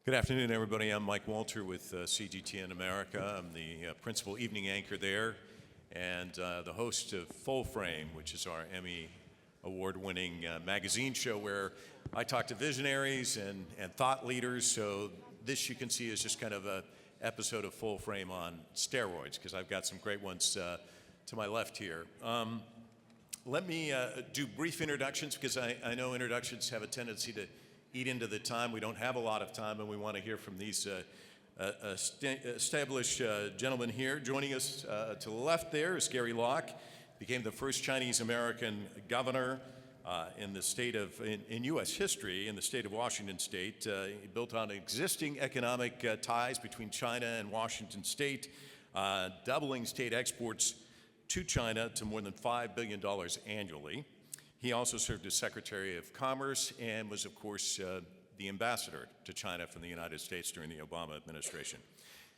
Good afternoon, everybody. I'm Mike Walter with CGTN America. I'm the principal evening anchor there and the host of Full Frame, which is our Emmy award-winning magazine show where I talk to visionaries and thought leaders. So this, you can see, is just kind of an episode of Full Frame on steroids, because I've got some great ones to my left here. Let me do brief introductions, because I know introductions have a tendency to eat into the time. We don't have a lot of time, and we want to hear from these established gentlemen here. Joining us to the left there is Gary Locke. Became the first Chinese-American governor in the state of, in U.S. history, in the state of Washington State. He built on existing economic ties between China and Washington State, doubling state exports to China to more than $5 billion annually. He also served as Secretary of Commerce and was, of course, the ambassador to China from the United States during the Obama administration.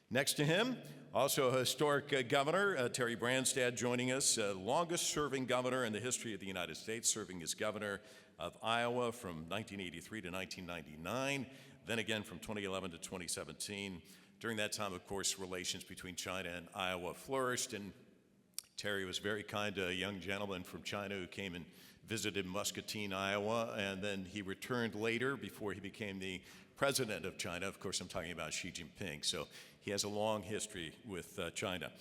Next to him, also a historic governor, Terry Branstad, joining us, longest-serving governor in the history of the United States, serving as governor of Iowa from 1983 to 1999, then again from 2011 to 2017. During that time, of course, relations between China and Iowa flourished, and Terry was very kind to a young gentleman from China who came and visited Muscatine, Iowa, and then he returned later before he became the president of China. Of course, I'm talking about Xi Jinping, so he has a long history with China.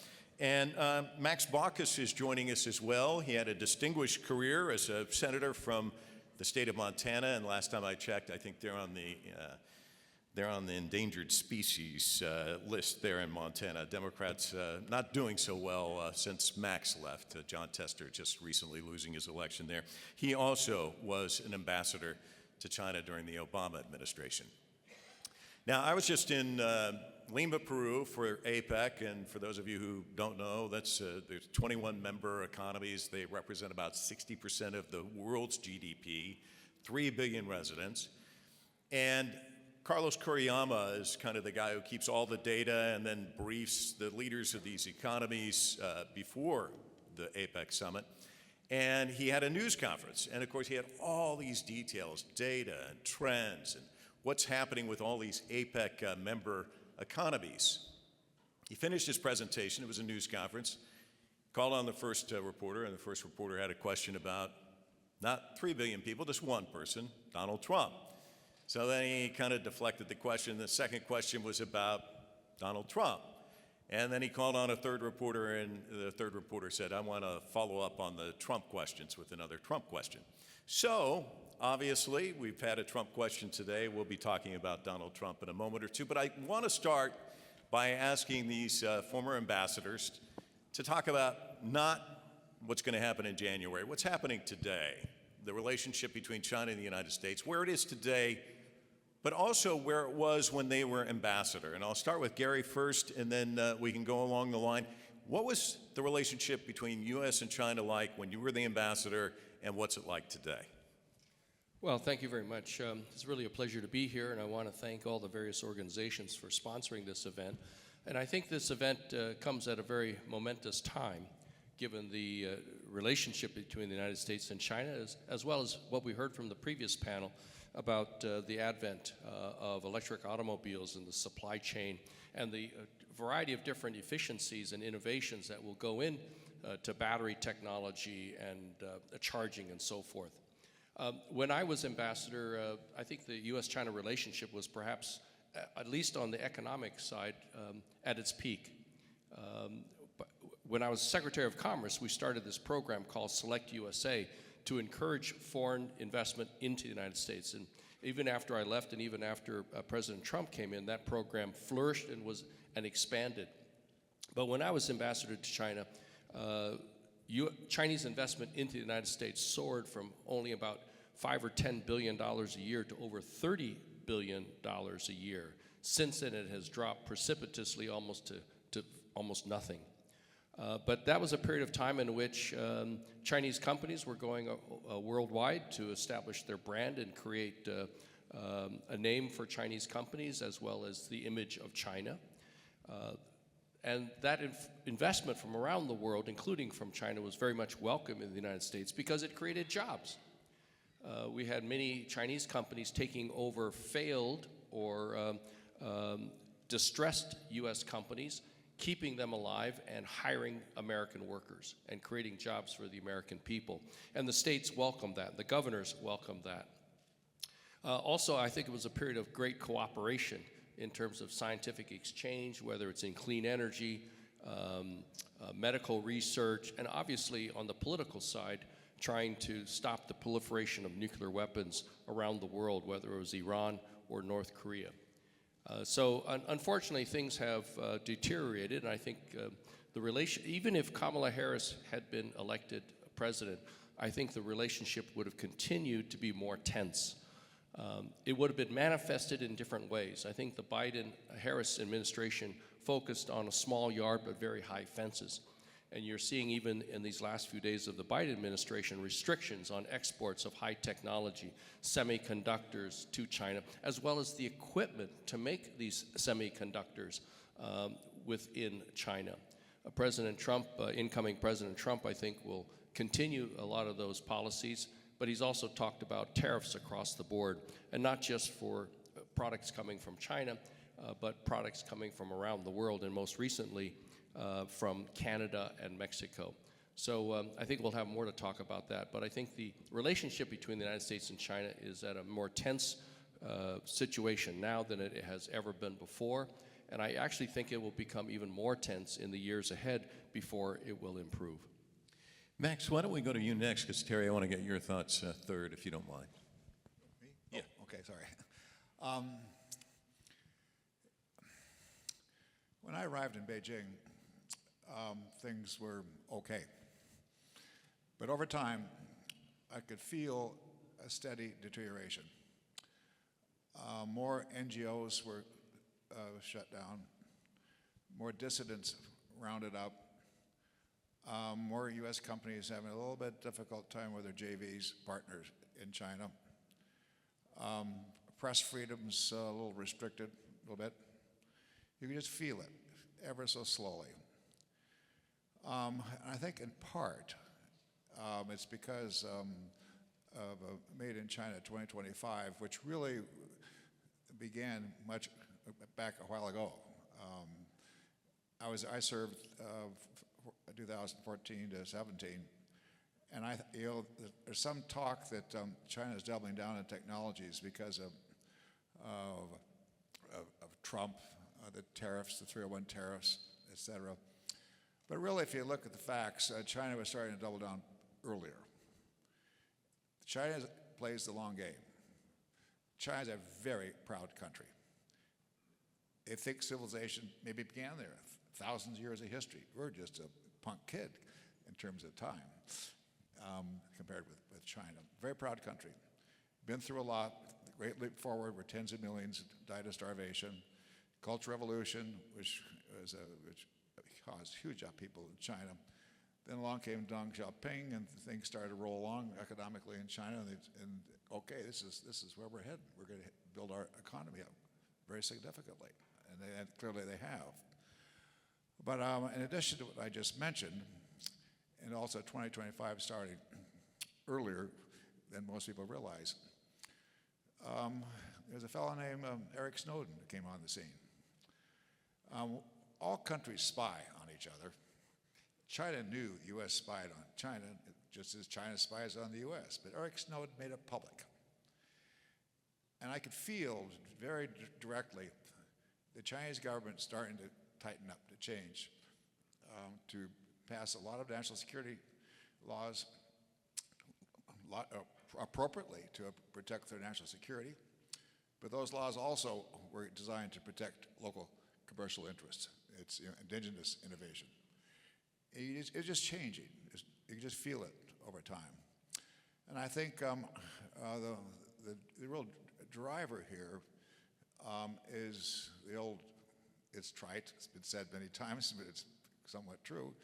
And Max Baucus is joining us as well. He had a distinguished career as a senator from the state of Montana, and last time I checked, I think they're on the endangered species list there in Montana. Democrats not doing so well since Max left. John Tester just recently losing his election there. He also was an ambassador to China during the Obama administration. Now, I was just in Lima, Peru for APEC, and for those of you who don't know, there's 21 member economies. They represent about 60% of the world's GDP, 3 billion residents. And Carlos Kuriyama is kind of the guy who keeps all the data and then briefs the leaders of these economies before the APEC summit. And he had a news conference. And of course, he had all these details, data and trends, and what's happening with all these APEC member economies. He finished his presentation. It was a news conference. Called on the first reporter, and the first reporter had a question about not 3 billion people, just one person, Donald Trump. So then he kind of deflected the question. The second question was about Donald Trump. And then he called on a third reporter, and the third reporter said, I want to follow up on the Trump questions with another Trump question. So, obviously, we've had a Trump question today. We'll be talking about Donald Trump in a moment or two. But I want to start by asking these former ambassadors to talk about not what's going to happen in January, what's happening today, the relationship between China and the United States, where it is today, but also where it was when they were ambassador. And I'll start with Gary first, and then we can go along the line. What was the relationship between U.S. and China like when you were the ambassador, and what's it like today? Well, thank you very much. It's really a pleasure to be here, and I want to thank all the various organizations for sponsoring this event. And I think this event comes at a very momentous time, given the relationship between the United States and China, as well as what we heard from the previous panel about the advent of electric automobiles and the supply chain and the variety of different efficiencies and innovations that will go in to battery technology and charging and so forth. When I was ambassador, I think the U.S.-China relationship was perhaps, at least on the economic side, at its peak. When I was Secretary of Commerce, we started this program called Select USA to encourage foreign investment into the United States. And even after I left and even after President Trump came in, that program flourished and expanded. But when I was ambassador to China, Chinese investment into the United States soared from only about $5 or $10 billion a year to over $30 billion a year. Since then, it has dropped precipitously almost to almost nothing. But that was a period of time in which Chinese companies were going worldwide to establish their brand and create a name for Chinese companies as well as the image of China. And that investment from around the world, including from China, was very much welcome in the United States because it created jobs. We had many Chinese companies taking over failed or distressed U.S. companies, keeping them alive and hiring American workers and creating jobs for the American people. And the states welcomed that. The governors welcomed that. Also, I think it was a period of great cooperation in terms of scientific exchange, whether it's in clean energy, medical research, and obviously on the political side, trying to stop the proliferation of nuclear weapons around the world, whether it was Iran or North Korea. Unfortunately, things have deteriorated, and I think the relation, even if Kamala Harris had been elected president, I think the relationship would have continued to be more tense. It would have been manifested in different ways. I think the Biden-Harris administration focused on a small yard but very high fences. And you're seeing even in these last few days of the Biden administration restrictions on exports of high technology, semiconductors to China, as well as the equipment to make these semiconductors within China. President Trump, incoming President Trump, I think will continue a lot of those policies, but he's also talked about tariffs across the board, and not just for products coming from China, but products coming from around the world, and most recently from Canada and Mexico. So I think we'll have more to talk about that, but I think the relationship between the United States and China is at a more tense situation now than it has ever been before, and I actually think it will become even more tense in the years ahead before it will improve. Max, why don't we go to you next? Because Terry, I want to get your thoughts third, if you don't mind. Me? Yeah. Oh, okay, sorry. When I arrived in Beijing, things were okay. But over time, I could feel a steady deterioration. More NGOs were shut down, more dissidents rounded up, more U.S. companies having a little bit difficult time with their JVs, partners in China. Press freedom's a little restricted, a little bit. You can just feel it, ever so slowly. And I think in part, it's because of Made in China 2025, which really began much back a while ago. I served 2014 to 17, and there's some talk that China is doubling down on technologies because of Trump, the tariffs, the 301 tariffs, et cetera. But really, if you look at the facts, China was starting to double down earlier. China plays the long game. China's a very proud country. They think civilization maybe began there, thousands of years of history. We're just a punk kid in terms of time compared with China. Very proud country. Been through a lot. The Great Leap Forward, where tens of millions died of starvation. Cultural Revolution, which caused huge upheaval in China. Then along came Deng Xiaoping, and things started to roll along economically in China. And okay, this is where we're heading. We're going to build our economy up very significantly, and clearly they have. But in addition to what I just mentioned, and also 2025 starting earlier than most people realize, there's a fellow named Eric Snowden that came on the scene. All countries spy on each other. China knew the U.S. spied on China, just as China spies on the U.S., but Eric Snowden made it public. And I could feel very directly the Chinese government starting to tighten up, to change, to pass a lot of national security laws appropriately to protect their national security. But those laws also were designed to protect local commercial interests. It's indigenous innovation. It's just changing. You can just feel it over time. And I think the real driver here is the old, it's trite, it's been said many times, but it's somewhat true,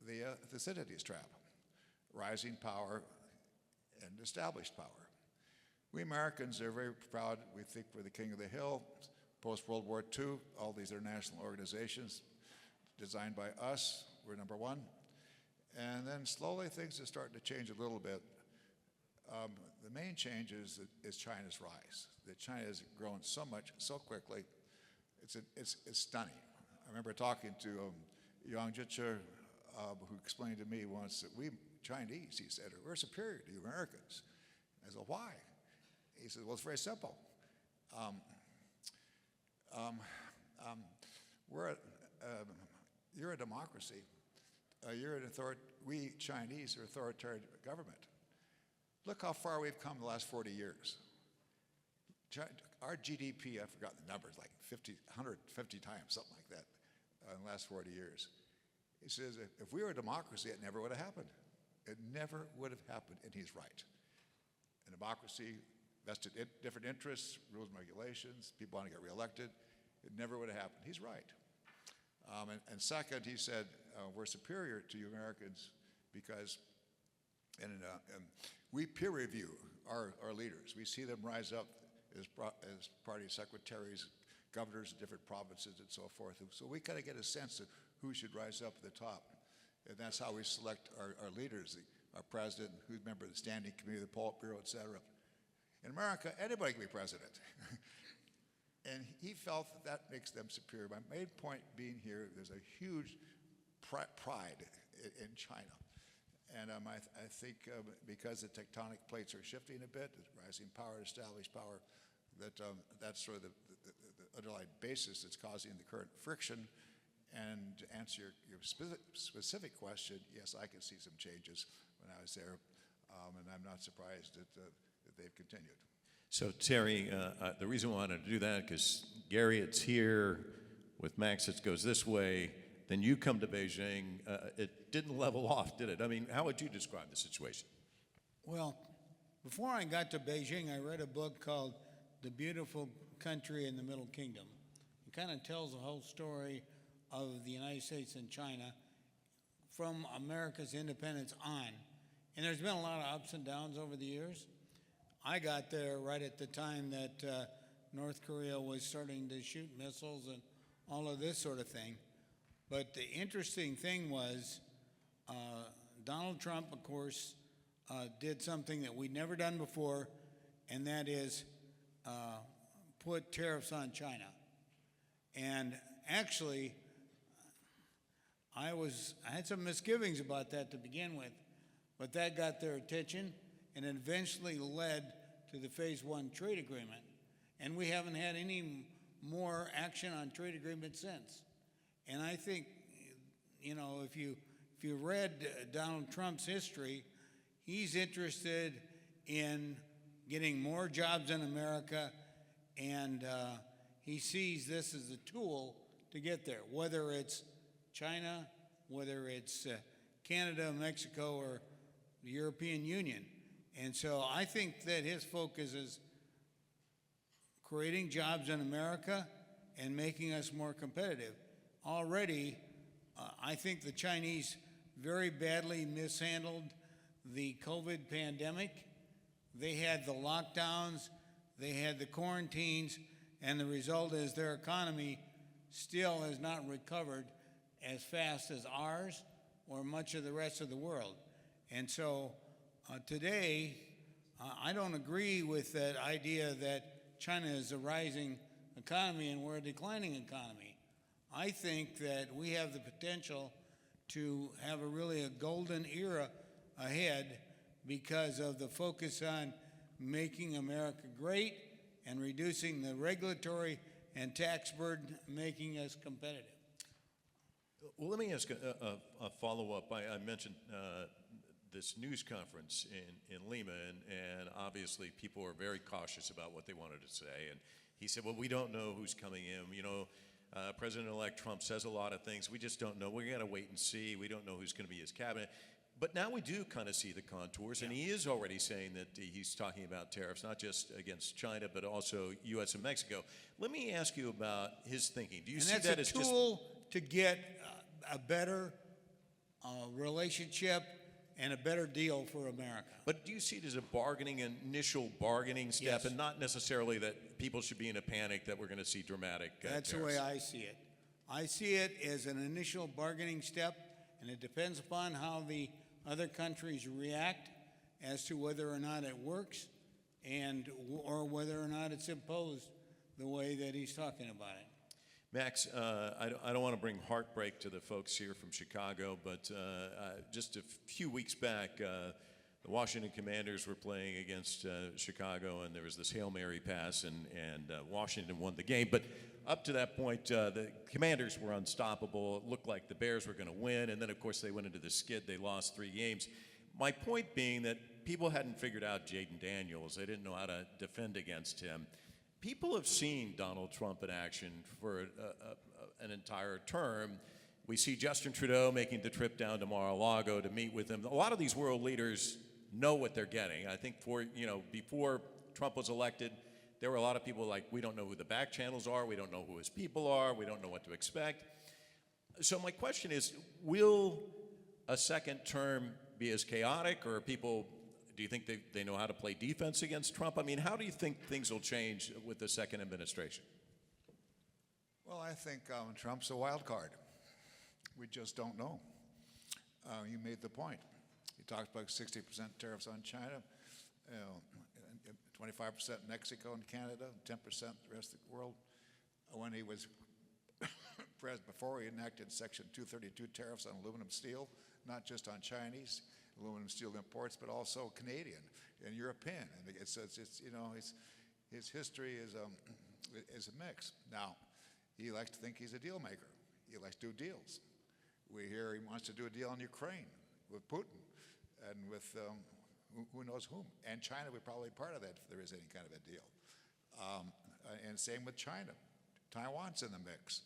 the Thucydides trap, rising power and established power. We Americans are very proud. We think we're the king of the hill. Post-World War II, all these international organizations designed by us, we're number one. And then slowly things are starting to change a little bit. The main change is China's rise. That China has grown so much, so quickly. It's stunning. I remember talking to Yang Jiechi, who explained to me once that we Chinese, he said, we're superior to you Americans. I said, why? He said, well, it's very simple. You're a democracy. We Chinese are authoritarian government. Look how far we've come in the last 40 years. Our GDP, I've forgotten the numbers, like 150 times, something like that, in the last 40 years. He says, if we were a democracy, it never would have happened. It never would have happened, and he's right. A democracy, vested different interests, rules and regulations, people want to get reelected, it never would have happened. He's right. And second, he said, we're superior to you Americans because we peer review our leaders. We see them rise up as party secretaries, governors of different provinces and so forth. So we kind of get a sense of who should rise up at the top. And that's how we select our leaders, our president, who's a member of the standing committee, the Politburo, et cetera. In America, anybody can be president. And he felt that makes them superior. My main point being here, there's a huge pride in China. And I think because the tectonic plates are shifting a bit, rising power, established power, that's sort of the underlying basis that's causing the current friction. And to answer your specific question, yes, I can see some changes when I was there, and I'm not surprised that they've continued. So Terry, the reason I wanted to do that, because Gary, it's here, with Max it goes this way, then you come to Beijing, it didn't level off, did it? I mean, how would you describe the situation? Well, before I got to Beijing, I read a book called The Beautiful Country in the Middle Kingdom. It kind of tells the whole story of the United States and China from America's independence on. And there's been a lot of ups and downs over the years. I got there right at the time that North Korea was starting to shoot missiles and all of this sort of thing. But the interesting thing was Donald Trump, of course, did something that we'd never done before, and that is put tariffs on China. And actually, I had some misgivings about that to begin with, but that got their attention, and it eventually led to the Phase 1 trade agreement. And we haven't had any more action on trade agreements since. And I think, you know, if you read Donald Trump's history, he's interested in getting more jobs in America, and he sees this as a tool to get there, whether it's China, whether it's Canada, Mexico, or the European Union. And so I think that his focus is creating jobs in America and making us more competitive. Already, I think the Chinese very badly mishandled the COVID pandemic. They had the lockdowns, they had the quarantines, and the result is their economy still has not recovered as fast as ours or much of the rest of the world. And so today, I don't agree with that idea that China is a rising economy and we're a declining economy. I think that we have the potential to have a golden era ahead because of the focus on making America great and reducing the regulatory and tax burden, making us competitive. Well, let me ask a follow-up. I mentioned this news conference in Lima, and obviously people are very cautious about what they wanted to say. And he said, well, we don't know who's coming in. You know, President-elect Trump says a lot of things. We just don't know. We're going to wait and see. We don't know who's going to be his cabinet. But now we do kind of see the contours, and he is already saying that he's talking about tariffs, not just against China, but also U.S. and Mexico. Let me ask you about his thinking. Do you see that as just... that's a tool to get a better relationship and a better deal for America. But do you see it as an initial bargaining step, Yes. and not necessarily that people should be in a panic that we're going to see dramatic That's tariffs? the way I see it. I see it as an initial bargaining step, and it depends upon how the other countries react as to whether or not it works or whether or not it's imposed the way that he's talking about it. Max, I don't want to bring heartbreak to the folks here from Chicago, but just a few weeks back, the Washington Commanders were playing against Chicago, and there was this Hail Mary pass, and Washington won the game. But up to that point, the Commanders were unstoppable. It looked like the Bears were going to win, and then, of course, they went into the skid. They lost 3 games. My point being that people hadn't figured out Jaden Daniels. They didn't know how to defend against him. People have seen Donald Trump in action for an entire term. We see Justin Trudeau making the trip down to Mar-a-Lago to meet with him. A lot of these world leaders know what they're getting. I think before Trump was elected, there were a lot of people like, we don't know who the back channels are, we don't know who his people are, we don't know what to expect. So my question is, will a second term be as chaotic, or do you think they know how to play defense against Trump? I mean, how do you think things will change with the second administration? Well, I think Trump's a wild card. We just don't know. You made the point. He talked about 60% tariffs on China, 25% Mexico and Canada, 10% the rest of the world. When he was president, before he enacted Section 232 tariffs on aluminum steel, not just on Chinese aluminum steel imports, but also Canadian and European. And it's his history is a mix. Now, he likes to think he's a deal maker. He likes to do deals. We hear he wants to do a deal on Ukraine with Putin and with who knows whom. And China would probably be part of that if there is any kind of a deal. And same with China. Taiwan's in the mix.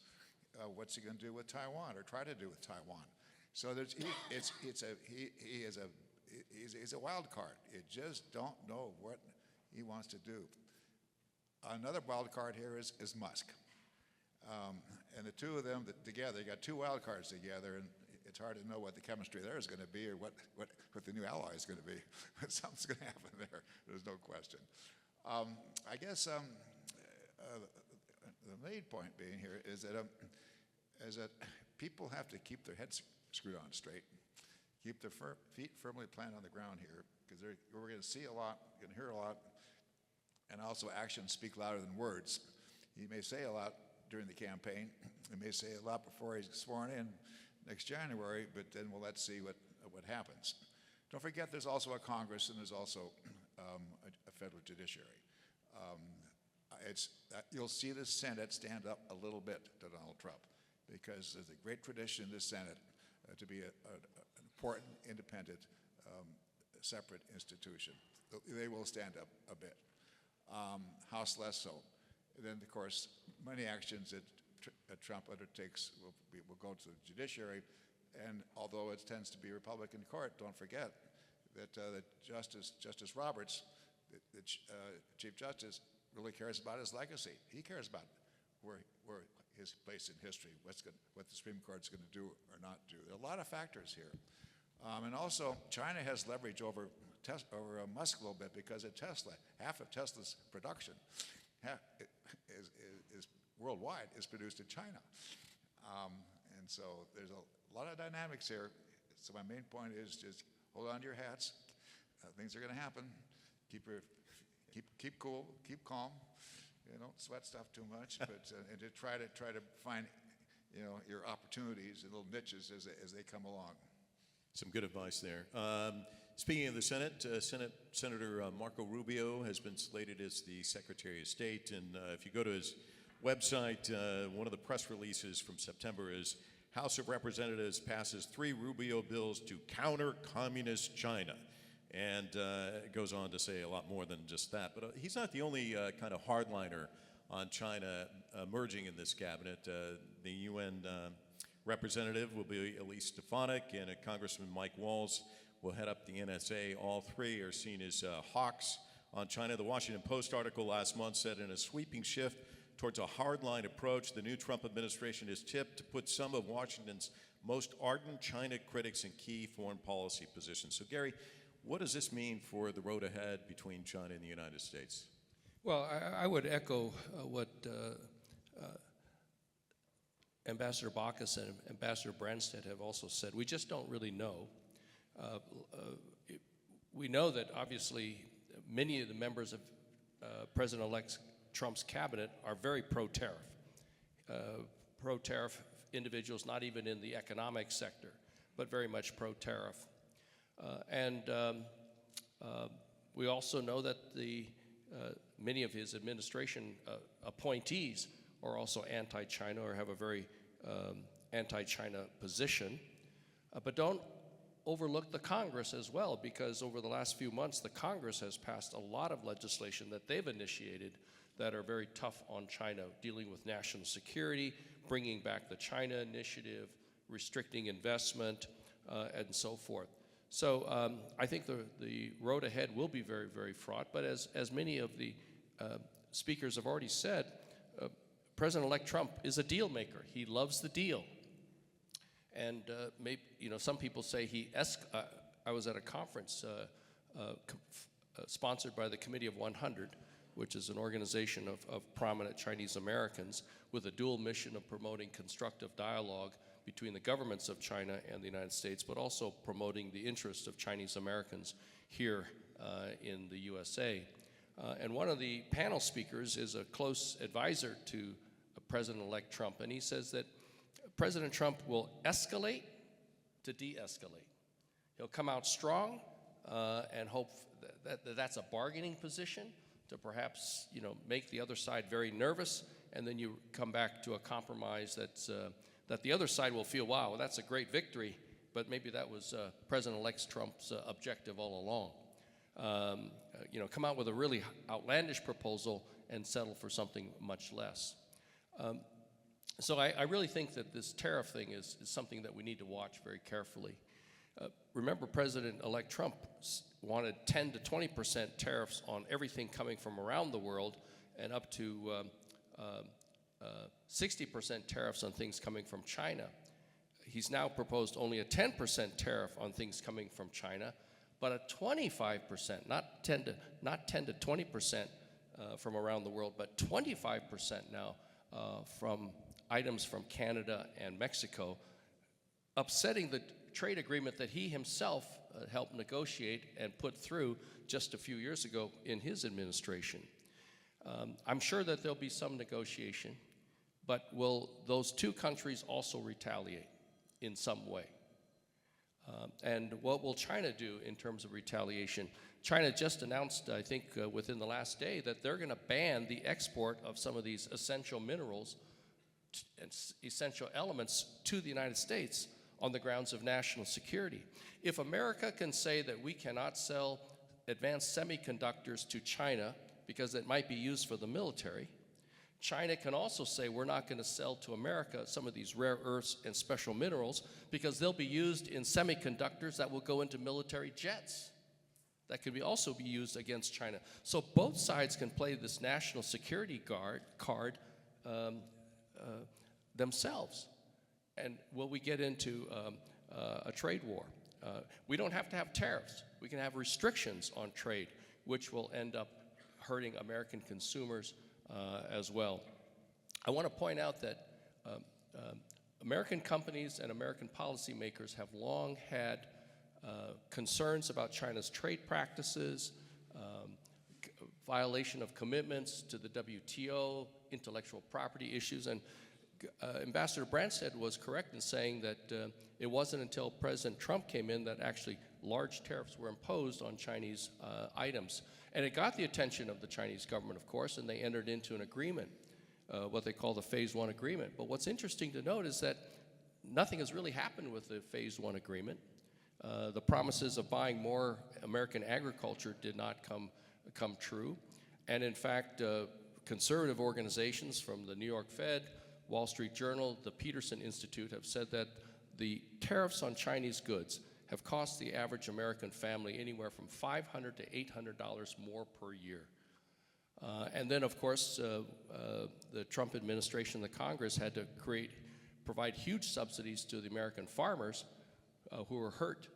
What's he going to do with Taiwan, or try to do with Taiwan? So he's a wild card. You just don't know what he wants to do. Another wild card here is Musk. And the two of them together, you got two wild cards together, and it's hard to know what the chemistry there is going to be, or what the new ally is going to be. Something's going to happen there. There's no question. I guess the main point being here is that people have to keep their heads screwed on straight, keep their feet firmly planted on the ground here, because we're going to see a lot, we're going to hear a lot, and also actions speak louder than words. He may say a lot during the campaign, he may say a lot before he's sworn in next January, but then let's see what happens. Don't forget there's also a Congress, and there's also a federal judiciary. You'll see the Senate stand up a little bit to Donald Trump, because there's a great tradition in the Senate to be an important, independent, separate institution. They will stand up a bit. House less so. And then, of course, many actions that Trump undertakes will go to the judiciary, and although it tends to be a Republican court, don't forget that Justice Roberts, the Chief Justice, really cares about his legacy. He cares about where his place in history, what the Supreme Court's going to do or not do. There are a lot of factors here. And also, China has leverage over Musk a little bit, because at Tesla, half of Tesla's production is worldwide is produced in China. And so there's a lot of dynamics here. So my main point is just hold on to your hats. Things are going to happen. Keep cool, keep calm. Don't sweat stuff too much, but and to try to find your opportunities and little niches as they come along. Some good advice there. Speaking of the Senate, Senator Marco Rubio has been slated as the Secretary of State, and if you go to his website, one of the press releases from September is House of Representatives passes 3 Rubio bills to counter communist China. And it goes on to say a lot more than just that. But he's not the only kind of hardliner on China emerging in this cabinet. The UN representative will be Elise Stefanik, and Congressman Mike Walz will head up the NSA. All 3 are seen as hawks on China. The Washington Post article last month said, in a sweeping shift towards a hardline approach, the new Trump administration is tipped to put some of Washington's most ardent China critics in key foreign policy positions. So, Gary, what does this mean for the road ahead between China and the United States? Well, I would echo what Ambassador Baucus and Ambassador Branstad have also said. We just don't really know. we know that obviously many of the members of President-elect Trump's cabinet are very pro-tariff. Pro-tariff individuals, not even in the economic sector, but very much pro-tariff. We also know that many of his administration appointees are also anti-China or have a very anti-China position. But don't overlook the Congress as well, because over the last few months, the Congress has passed a lot of legislation that they've initiated that are very tough on China, dealing with national security, bringing back the China Initiative, restricting investment, and so forth. So I think the road ahead will be very, very fraught. But as many of the speakers have already said, President-elect Trump is a deal maker. He loves the deal. And maybe, some people say I was at a conference sponsored by the Committee of 100, which is an organization of prominent Chinese Americans with a dual mission of promoting constructive dialogue between the governments of China and the United States, but also promoting the interests of Chinese Americans here in the USA. And one of the panel speakers is a close advisor to President-elect Trump, and he says that President Trump will escalate to de-escalate. He'll come out strong and hope that's a bargaining position to perhaps make the other side very nervous, and then you come back to a compromise that the other side will feel, wow, that's a great victory, but maybe that was President-elect Trump's objective all along. Come out with a really outlandish proposal and settle for something much less. So I really think that this tariff thing is something that we need to watch very carefully. Remember, President-elect Trump wanted 10 to 20% tariffs on everything coming from around the world and up to 60% tariffs on things coming from China. He's now proposed only a 10% tariff on things coming from China, but a 25%, not 10 to 20% from around the world, but 25% now from items from Canada and Mexico, upsetting the trade agreement that he himself helped negotiate and put through just a few years ago in his administration. I'm sure that there'll be some negotiation, but will those two countries also retaliate in some way? And what will China do in terms of retaliation? China just announced, I think, within the last day that they're going to ban the export of some of these essential minerals and essential elements to the United States on the grounds of national security. If America can say that we cannot sell advanced semiconductors to China because it might be used for the military, China can also say we're not going to sell to America some of these rare earths and special minerals because they'll be used in semiconductors that will go into military jets. That could also be used against China. So both sides can play this national security card themselves. And will we get into a trade war? We don't have to have tariffs. We can have restrictions on trade, which will end up hurting American consumers as well. I want to point out that American companies and American policymakers have long had concerns about China's trade practices, violation of commitments to the WTO, intellectual property issues, and Ambassador Branstad was correct in saying that it wasn't until President Trump came in that actually large tariffs were imposed on Chinese items. And it got the attention of the Chinese government, of course, and they entered into an agreement, what they call the Phase 1 agreement. But what's interesting to note is that nothing has really happened with the Phase 1 agreement. The promises of buying more American agriculture did not come true. And in fact, conservative organizations from the New York Fed, Wall Street Journal, the Peterson Institute have said that the tariffs on Chinese goods have cost the average American family anywhere from $500 to $800 more per year. And then, of course, the Trump administration, the Congress, had to provide huge subsidies to the American farmers who were hurt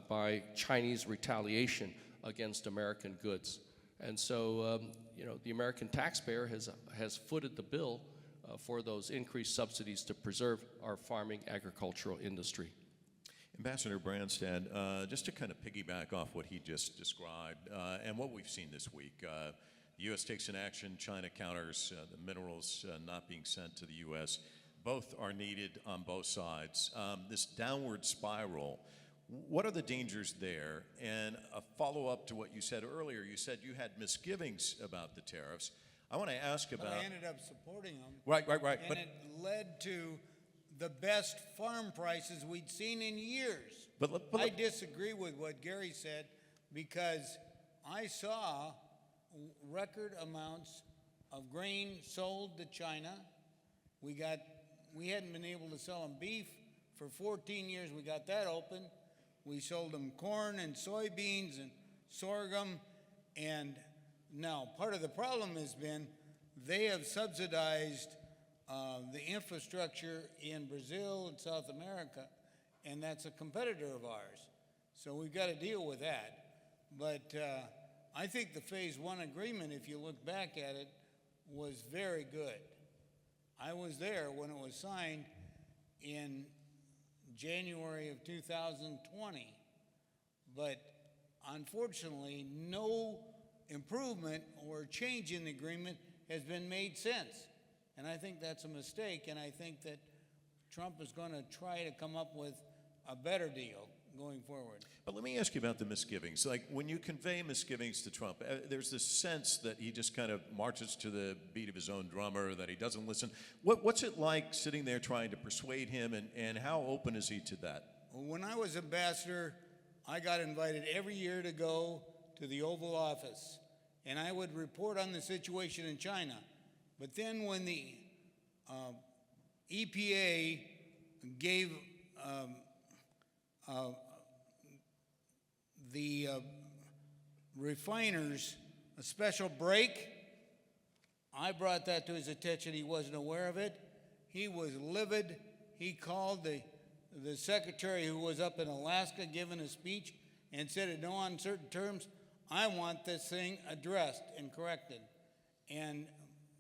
by Chinese retaliation against American goods. And so, the American taxpayer has footed the bill for those increased subsidies to preserve our farming agricultural industry. Ambassador Branstad, just to kind of piggyback off what he just described and what we've seen this week, the U.S. takes an action, China counters, the minerals not being sent to the U.S. Both are needed on both sides. This downward spiral, what are the dangers there? And a follow-up to what you said earlier, you said you had misgivings about the tariffs. I want to ask about... But I ended up supporting them. Right. And But it led to the best farm prices we'd seen in years. I disagree with what Gary said because I saw record amounts of grain sold to China. We hadn't been able to sell them beef for 14 years. We got that open. We sold them corn and soybeans and sorghum. And now part of the problem has been they have subsidized the infrastructure in Brazil and South America, and that's a competitor of ours. So we've got to deal with that. But I think the Phase 1 agreement, if you look back at it, was very good. I was there when it was signed in January of 2020. But unfortunately, no improvement or change in the agreement has been made since. And I think that's a mistake, and I think that Trump is going to try to come up with a better deal going forward. let me ask you about the misgivings. Like when you convey misgivings to Trump, there's this sense that he just kind of marches to the beat of his own drummer, that he doesn't listen. What's it like sitting there trying to persuade him, and how open is he to that? When I was ambassador, I got invited every year to go to the Oval Office, and I would report on the situation in China. But then when the EPA gave the refiners a special break, I brought that to his attention. He wasn't aware of it. He was livid. He called the secretary who was up in Alaska giving a speech and said in no uncertain terms, I want this thing addressed and corrected. And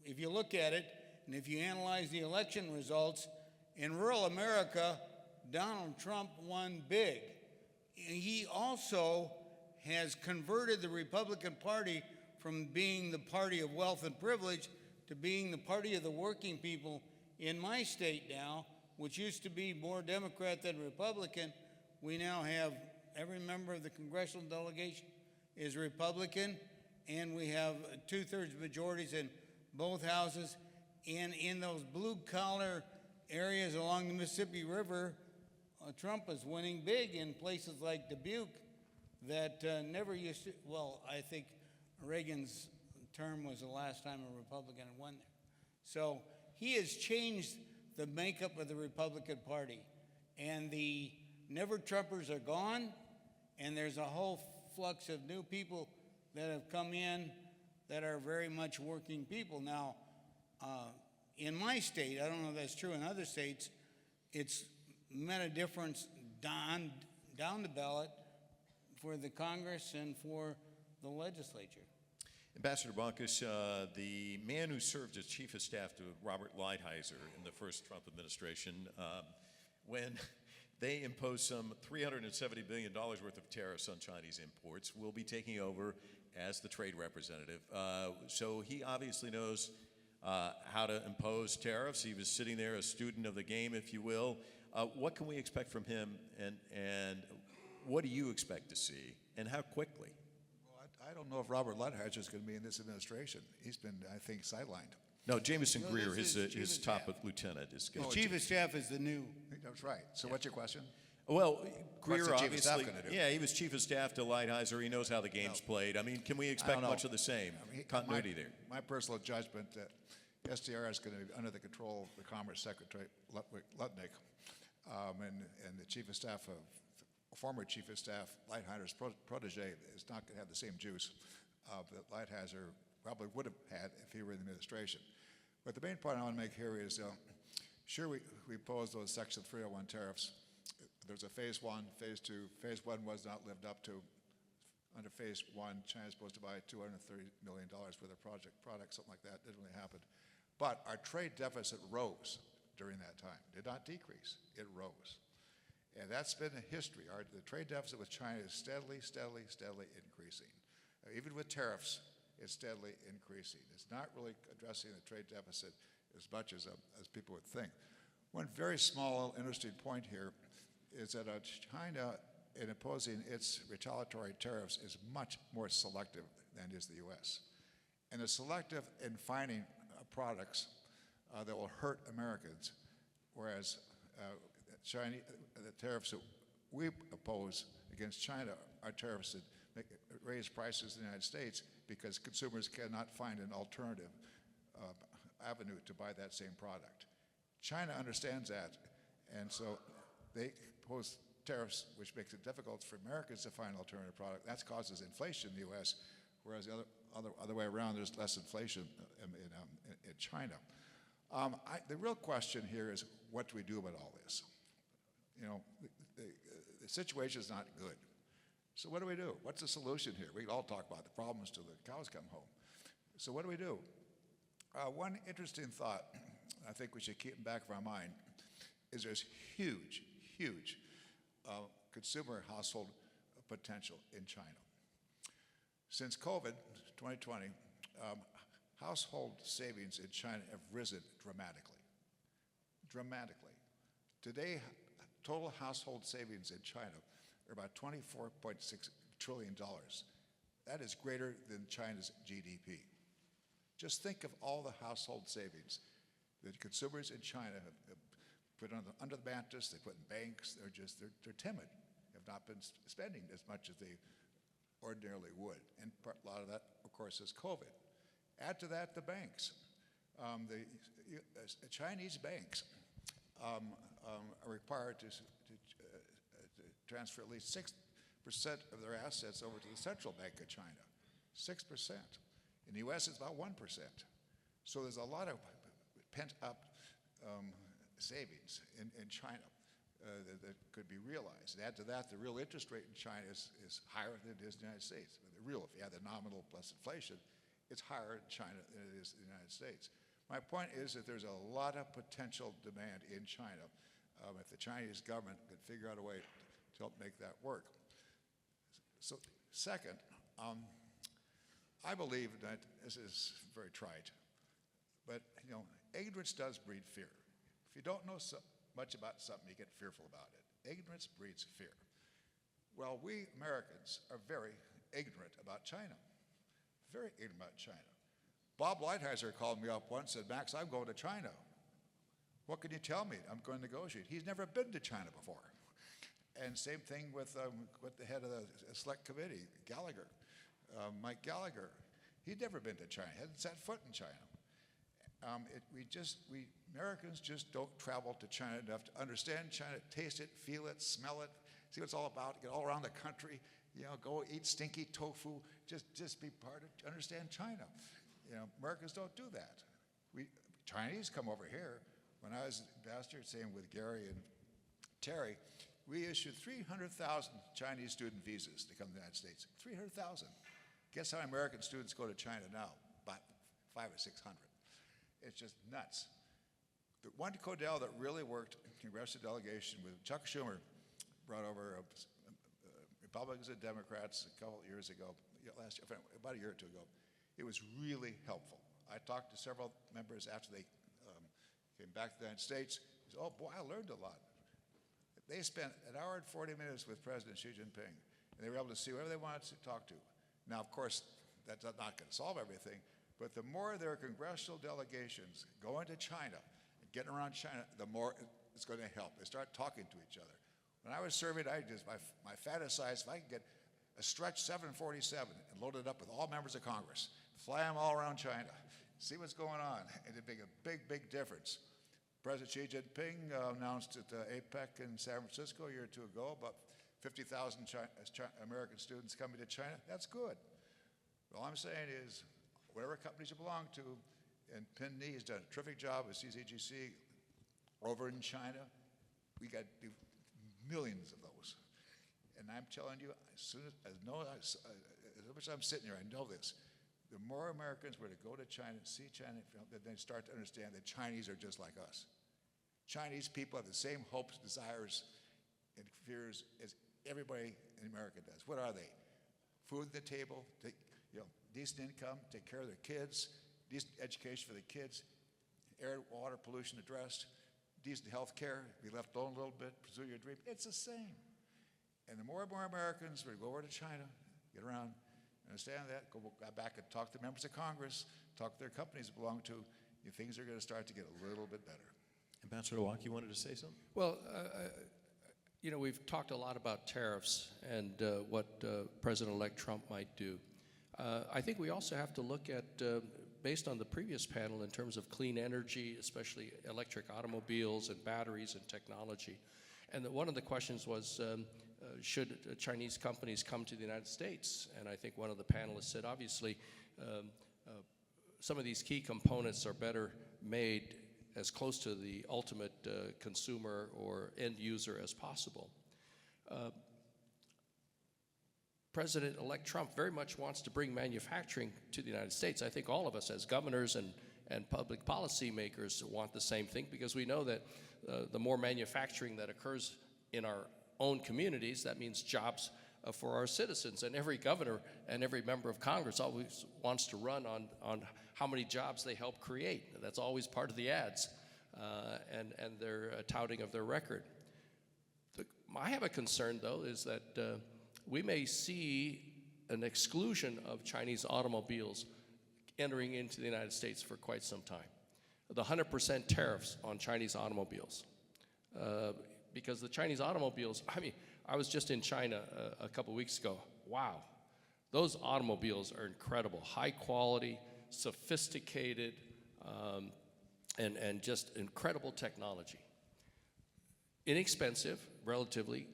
if you look at it, and if you analyze the election results, in rural America, Donald Trump won big. He also has converted the Republican Party from being the party of wealth and privilege to being the party of the working people in my state now, which used to be more Democrat than Republican. We now have every member of the congressional delegation is Republican, and we have 2/3 majorities in both houses. And in those blue-collar areas along the Mississippi River, Trump is winning big in places like Dubuque that never used to. Well, I think Reagan's term was the last time a Republican had won there. So he has changed the makeup of the Republican Party. And the never-Trumpers are gone, and there's a whole flux of new people that have come in that are very much working people. Now, in my state, I don't know if that's true in other states, it's meant a difference down the ballot for the Congress and for the legislature. Ambassador Baucus, the man who served as chief of staff to Robert Lighthizer in the first Trump administration, when they imposed some $370 billion worth of tariffs on Chinese imports, will be taking over as the trade representative. So he obviously knows how to impose tariffs. He was sitting there, a student of the game, if you will. What can we expect from him, and what do you expect to see, and how quickly? Well, I don't know if Robert Lighthizer is going to be in this administration. He's been, I think, sidelined. No, Jameson No, Greer, this is his chief of top staff. lieutenant, is The going chief of staff is the new. That's right. So what's your question? Well, Greer the chief of staff obviously, gonna do? yeah, he was chief of staff to Lighthizer. He knows how the game's played. I mean, can we expect know. much of the same continuity there? My personal judgment that SDR is going to be under the control of the Commerce Secretary Lutnick, and the chief of staff former chief of staff Lighthizer's protege is not going to have the same juice that Lighthizer probably would have had if he were in the administration. But the main point I want to make here is, sure, we imposed those Section 301 tariffs. There's a Phase 1, Phase 2. Phase 1 was not lived up to. Under Phase 1, China's supposed to buy $230 million worth of product, something like that. Didn't really happen. But our trade deficit rose during that time. Did not decrease. It rose. And that's been a history. The trade deficit with China is steadily increasing. Even with tariffs, it's steadily increasing. It's not really addressing the trade deficit as much as people would think. One very small, interesting point here is that China, in imposing its retaliatory tariffs, is much more selective than is the U.S. And is selective in finding products that will hurt Americans, whereas the tariffs that we oppose against China are tariffs that raise prices in the United States because consumers cannot find an alternative avenue to buy that same product. China understands that, and so they impose tariffs, which makes it difficult for Americans to find an alternative product. That causes inflation in the U.S., whereas the other way around, there's less inflation in China. The real question here is, what do we do about all this? You know, the situation is not good. So what do we do? What's the solution here? We all talk about the problems till the cows come home. So what do we do? One interesting thought I think we should keep in the back of our mind is there's huge consumer household potential in China. Since COVID, 2020, household savings in China have risen dramatically. Today, total household savings in China are about $24.6 trillion. That is greater than China's GDP. Just think of all the household savings that consumers in China have put under the mattress, they put in banks, they're timid, have not been spending as much as they ordinarily would. And a lot of that, of course, is COVID. Add to that the banks. The Chinese banks are required to transfer at least 6% of their assets over to the central bank of China. 6%. In the U.S., it's about 1%. So there's a lot of pent-up savings in China that could be realized. Add to that, the real interest rate in China is higher than it is in the United States. The real, if you add the nominal plus inflation, it's higher in China than it is in the United States. My point is that there's a lot of potential demand in China if the Chinese government could figure out a way to help make that work. So second, I believe that this is very trite, but you know, ignorance does breed fear. If you don't know so much about something, you get fearful about it. Ignorance breeds fear. Well, we Americans are very ignorant about China. Very ignorant about China. Bob Lighthizer called me up once and said, "Max, I'm going to China. What can you tell me? I'm going to negotiate." He's never been to China before. And same thing with the head of the select committee, Gallagher, Mike Gallagher. He'd never been to China, hadn't set foot in China. We Americans just don't travel to China enough to understand China, taste it, feel it, smell it, see what it's all about, get all around the country, you know, go eat stinky tofu, just be part of, understand China. You know, Americans don't do that. Chinese come over here. When I was ambassador, same with Gary and Terry, we issued 300,000 Chinese student visas to come to the United States. 300,000. Guess how many American students go to China now? About 500 or 600. It's just nuts. The one Codell that really worked, congressional delegation with Chuck Schumer, brought over Republicans and Democrats a couple of years ago, about a year or two ago. It was really helpful. I talked to several members after they came back to the United States. They said, "Oh boy, I learned a lot." They spent an hour and 40 minutes with President Xi Jinping, and they were able to see whoever they wanted to talk to. Now, of course, that's not going to solve everything, but the more their congressional delegations go into China and getting around China, the more it's going to help. They start talking to each other. When I was serving, my fantasized if I could get a stretch 747 and load it up with all members of Congress, fly them all around China, see what's going on, and it'd make a big difference. President Xi Jinping announced at APEC in San Francisco a year or two ago about 50,000 American students coming to China. That's good. All I'm saying is, whatever companies you belong to, and Pinni has done a terrific job with CGCC over in China, we got to do millions of those. And I'm telling you, as much as I'm sitting here, I know this. The more Americans were to go to China, see China, then they start to understand that Chinese are just like us. Chinese people have the same hopes, desires, fears as everybody in America does. What are they? Food at the table, decent income, take care of their kids, decent education for the kids, air, water pollution addressed, decent health care, be left alone a little bit, pursue your dream. It's the same. And the more and more Americans will go over to China, get around, understand that, go back and talk to members of Congress, talk to their companies they belong to, things are going to start to get a little bit better. Ambassador Locke, you wanted to say something? Well, we've talked a lot about tariffs and what President-elect Trump might do. I think we also have to look at, based on the previous panel, in terms of clean energy, especially electric automobiles and batteries and technology. And one of the questions was, should Chinese companies come to the United States? And I think one of the panelists said, obviously, some of these key components are better made as close to the ultimate consumer or end user as possible. President-elect Trump very much wants to bring manufacturing to the United States. I think all of us as governors and public policy makers want the same thing, because we know that the more manufacturing that occurs in our own communities, that means jobs for our citizens. And every governor and every member of Congress always wants to run on how many jobs they help create. That's always part of the ads and their touting of their record. I have a concern, though, is that we may see an exclusion of Chinese automobiles entering into the United States for quite some time. The 100% tariffs on Chinese automobiles. Because the Chinese automobiles, I was just in China a couple weeks ago. Wow, those automobiles are incredible. High quality, sophisticated, and just incredible technology. Inexpensive, relatively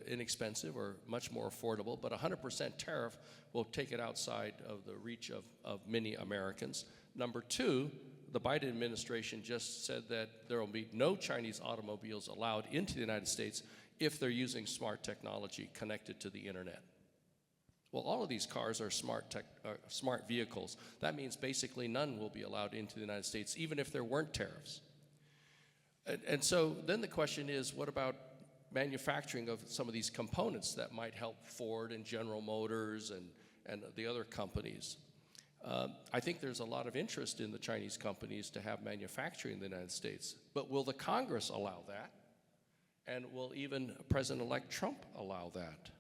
inexpensive, or much more affordable, but 100% tariff will take it outside of the reach of many Americans. Number two, the Biden administration just said that there will be no Chinese automobiles allowed into the United States if they're using smart technology connected to the internet. Well, all of these cars are smart vehicles. That means basically none will be allowed into the United States, even if there weren't tariffs. And so then the question is, what about manufacturing of some of these components that might help Ford and General Motors and the other companies? I think there's a lot of interest in the Chinese companies to have manufacturing in the United States. But will the Congress allow that? And will even President-elect Trump allow that?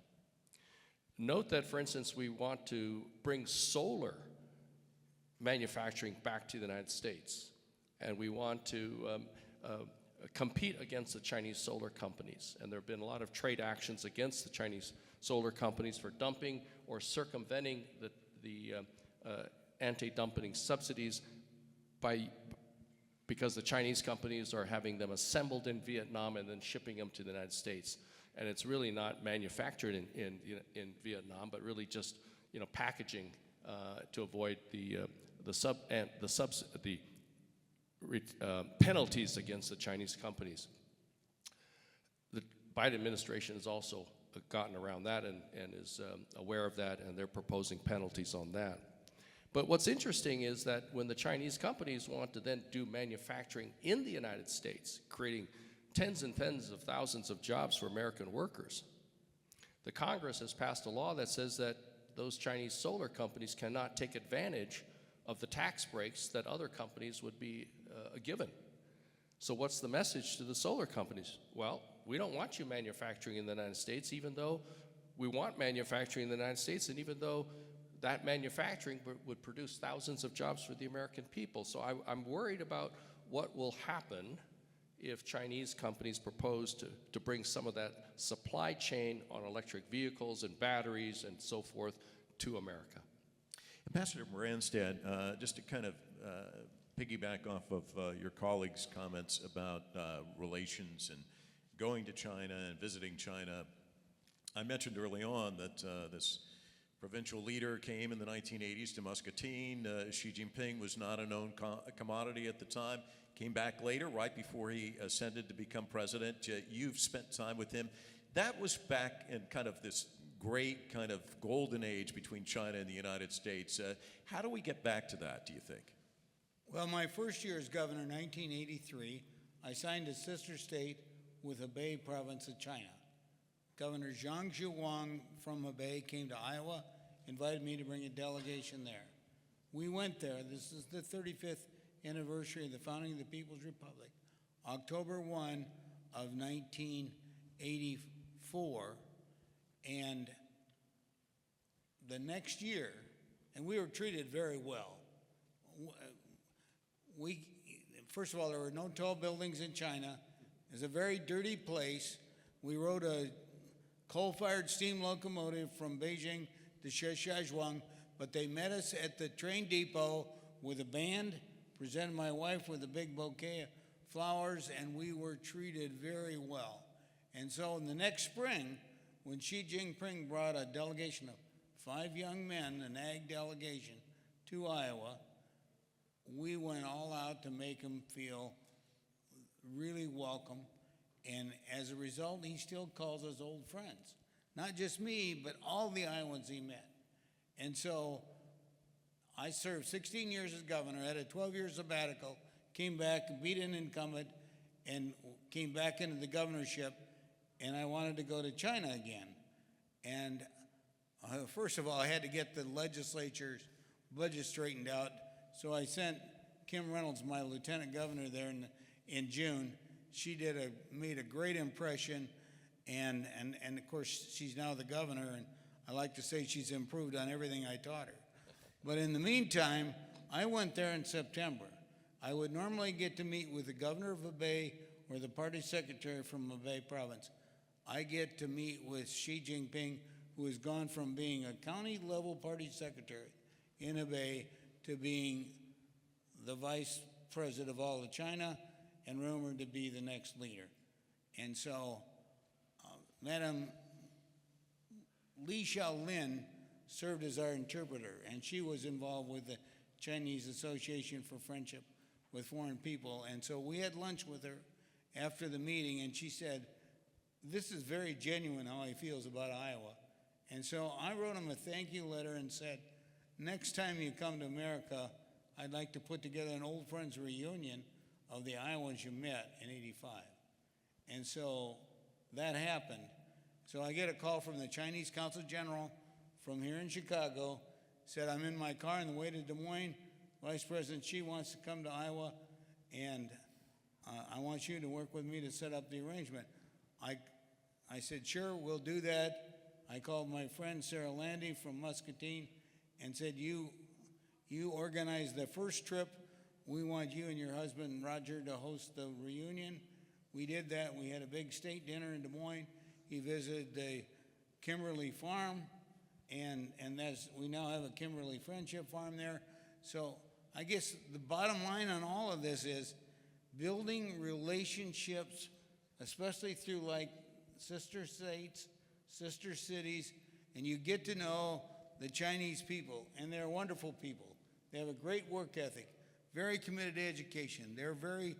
Note that, for instance, we want to bring solar manufacturing back to the United States. And we want to compete against the Chinese solar companies. And there have been a lot of trade actions against the Chinese solar companies for dumping or circumventing the anti-dumping subsidies because the Chinese companies are having them assembled in Vietnam and then shipping them to the United States. And it's really not manufactured in Vietnam, but really just packaging to avoid the penalties against the Chinese companies. The Biden administration has also gotten around that and is aware of that, and they're proposing penalties on that. But what's interesting is that when the Chinese companies want to then do manufacturing in the United States, creating tens and tens of thousands of jobs for American workers, the Congress has passed a law that says that those Chinese solar companies cannot take advantage of the tax breaks that other companies would be given. So what's the message to the solar companies? Well, we don't want you manufacturing in the United States, even though we want manufacturing in the United States, and even though that manufacturing would produce thousands of jobs for the American people. So I'm worried about what will happen if Chinese companies propose to bring some of that supply chain on electric vehicles and batteries and so forth to America. Ambassador Moranstad, just to kind of piggyback off of your colleagues' comments about relations and going to China and visiting China, I mentioned early on that this provincial leader came in the 1980s to Muscatine. Xi Jinping was not a known commodity at the time. Came back later, right before he ascended to become president. You've spent time with him. That was back in kind of this great kind of golden age between China and the United States. How do we get back to that, do you think? Well, my first year as governor, 1983, I signed a sister state with Hebei province of China. Governor Zhang Zhuang from Hebei came to Iowa, invited me to bring a delegation there. We went there. This is the 35th anniversary of the founding of the People's Republic, October 1 of 1984. And the next year, and we were treated very well. First of all, there were no tall buildings in China. It was a very dirty place. We rode a coal-fired steam locomotive from Beijing to Zhejiang, but they met us at the train depot with a band, presented my wife with a big bouquet of flowers, and we were treated very well. And so in the next spring, when Xi Jinping brought a delegation of 5 young men, an ag delegation, to Iowa, we went all out to make him feel really welcome. And as a result, he still calls us old friends. Not just me, but all the Iowans he met. And so I served 16 years as governor, had a 12-year sabbatical, came back, beat an incumbent, and came back into the governorship, and I wanted to go to China again. And first of all, I had to get the legislature's budget straightened out, so I sent Kim Reynolds, my lieutenant governor there in June. She made a great impression, and of course, she's now the governor, and I like to say she's improved on everything I taught her. But in the meantime, I went there in September. I would normally get to meet with the governor of Hebei or the party secretary from Hebei province. I get to meet with Xi Jinping, who has gone from being a county-level party secretary in Hebei to being the vice president of all of China and rumored to be the next leader. And so, Madam Li Xiaolin served as our interpreter, and she was involved with the Chinese Association for Friendship with Foreign People. And so we had lunch with her after the meeting, and she said, this is very genuine how he feels about Iowa. And so I wrote him a thank you letter and said, next time you come to America, I'd like to put together an old friends reunion of the Iowans you met in '85. And so that happened. So I get a call from the Chinese Consul General from here in Chicago, said, I'm in my car on the way to Des Moines. Vice President Xi wants to come to Iowa, and I want you to work with me to set up the arrangement. I said, sure, we'll do that. I called my friend Sarah Landy from Muscatine and said, you organize the first trip. We want you and your husband, Roger, to host the reunion. We did that. We had a big state dinner in Des Moines. He visited the Kimberly Farm, and we now have a Kimberly Friendship Farm there. So I guess the bottom line on all of this is building relationships, especially through like sister states, sister cities, and you get to know the Chinese people, and they're wonderful people. They have a great work ethic, very committed to education. They're very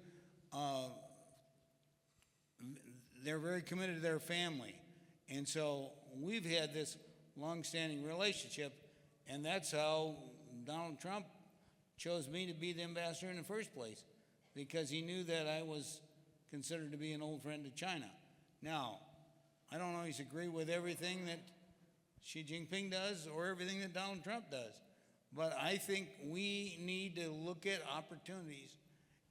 committed to their family. And so we've had this long-standing relationship, and that's how Donald Trump chose me to be the ambassador in the first place, because he knew that I was considered to be an old friend of China. Now, I don't always agree with everything that Xi Jinping does or everything that Donald Trump does, but I think we need to look at opportunities.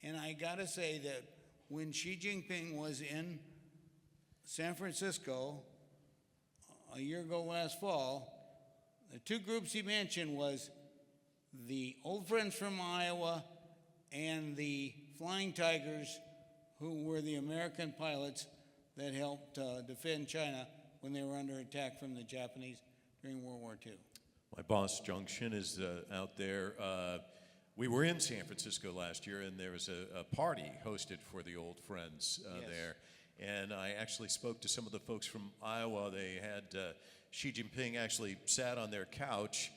And I gotta say that when Xi Jinping was in San Francisco a year ago last fall, the two groups he mentioned was the old friends from Iowa and the Flying Tigers, who were the American pilots that helped defend China when they were under attack from the Japanese during World War II. My boss, Junction, is out there. We were in San Francisco last year, and there was a party hosted for the old friends Yes. there. And I actually spoke to some of the folks from Iowa. They had Xi Jinping actually sat on their couch.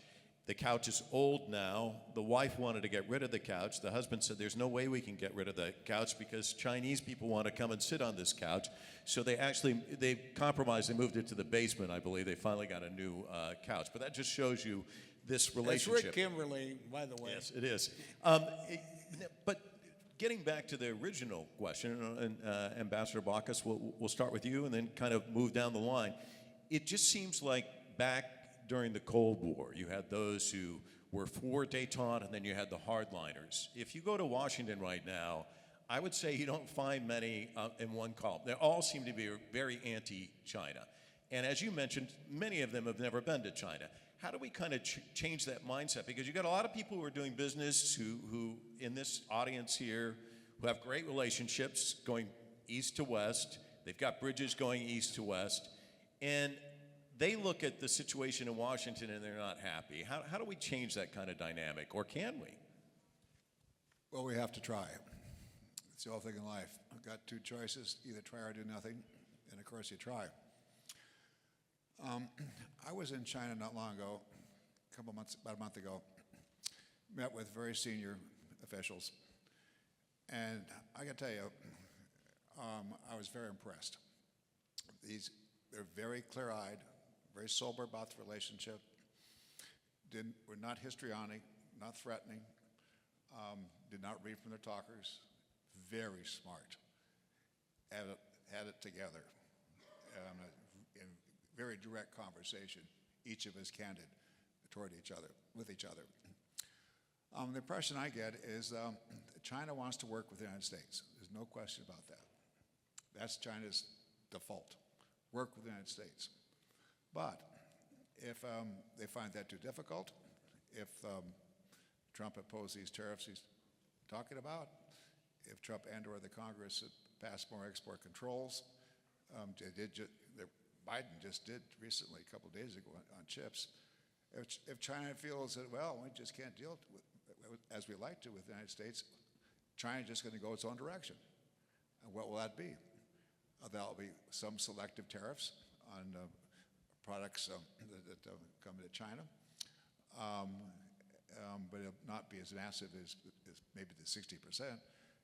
The couch is old now. The wife wanted to get rid of the couch. The husband said, there's no way we can get rid of the couch because Chinese people want to come and sit on this couch. So they compromised. They moved it to the basement, I believe. They finally got a new couch. But that just shows you this relationship. That's Rick Kimberly, by the way. Yes, it is. But getting back to the original question, and Ambassador Baucus, we'll start with you and then kind of move down the line. It just seems like back during the Cold War, you had those who were for détente, and then you had the hardliners. If you go to Washington right now, I would say you don't find many in one column. They all seem to be very anti-China. And as you mentioned, many of them have never been to China. How do we kind of change that mindset? Because you've got a lot of people who are doing business who in this audience here, who have great relationships going east to west. They've got bridges going east to west. And they look at the situation in Washington and they're not happy. How do we change that kind of dynamic, or can we? Well, we have to try. It's the whole thing in life. I've got two choices: either try or do nothing, and of course you try. I was in China not long ago, about a month ago, met with very senior officials, and I can tell you, I was very impressed. They're very clear-eyed, very sober about the relationship, were not histrionic, not threatening, did not read from their talkers, very smart, had it together. In very direct conversation, each of us candid toward each other, with each other. The impression I get is China wants to work with the United States. There's no question about that. That's China's default, work with the United States. But if they find that too difficult, if Trump imposed these tariffs he's talking about, if Trump and/or the Congress passed more export controls, Biden just did recently, a couple of days ago, on chips. If China feels that, well, we just can't deal with, as we like to with the United States, China's just going to go its own direction. And what will that be? That'll be some selective tariffs on products that come into China, but it'll not be as massive as maybe the 60%.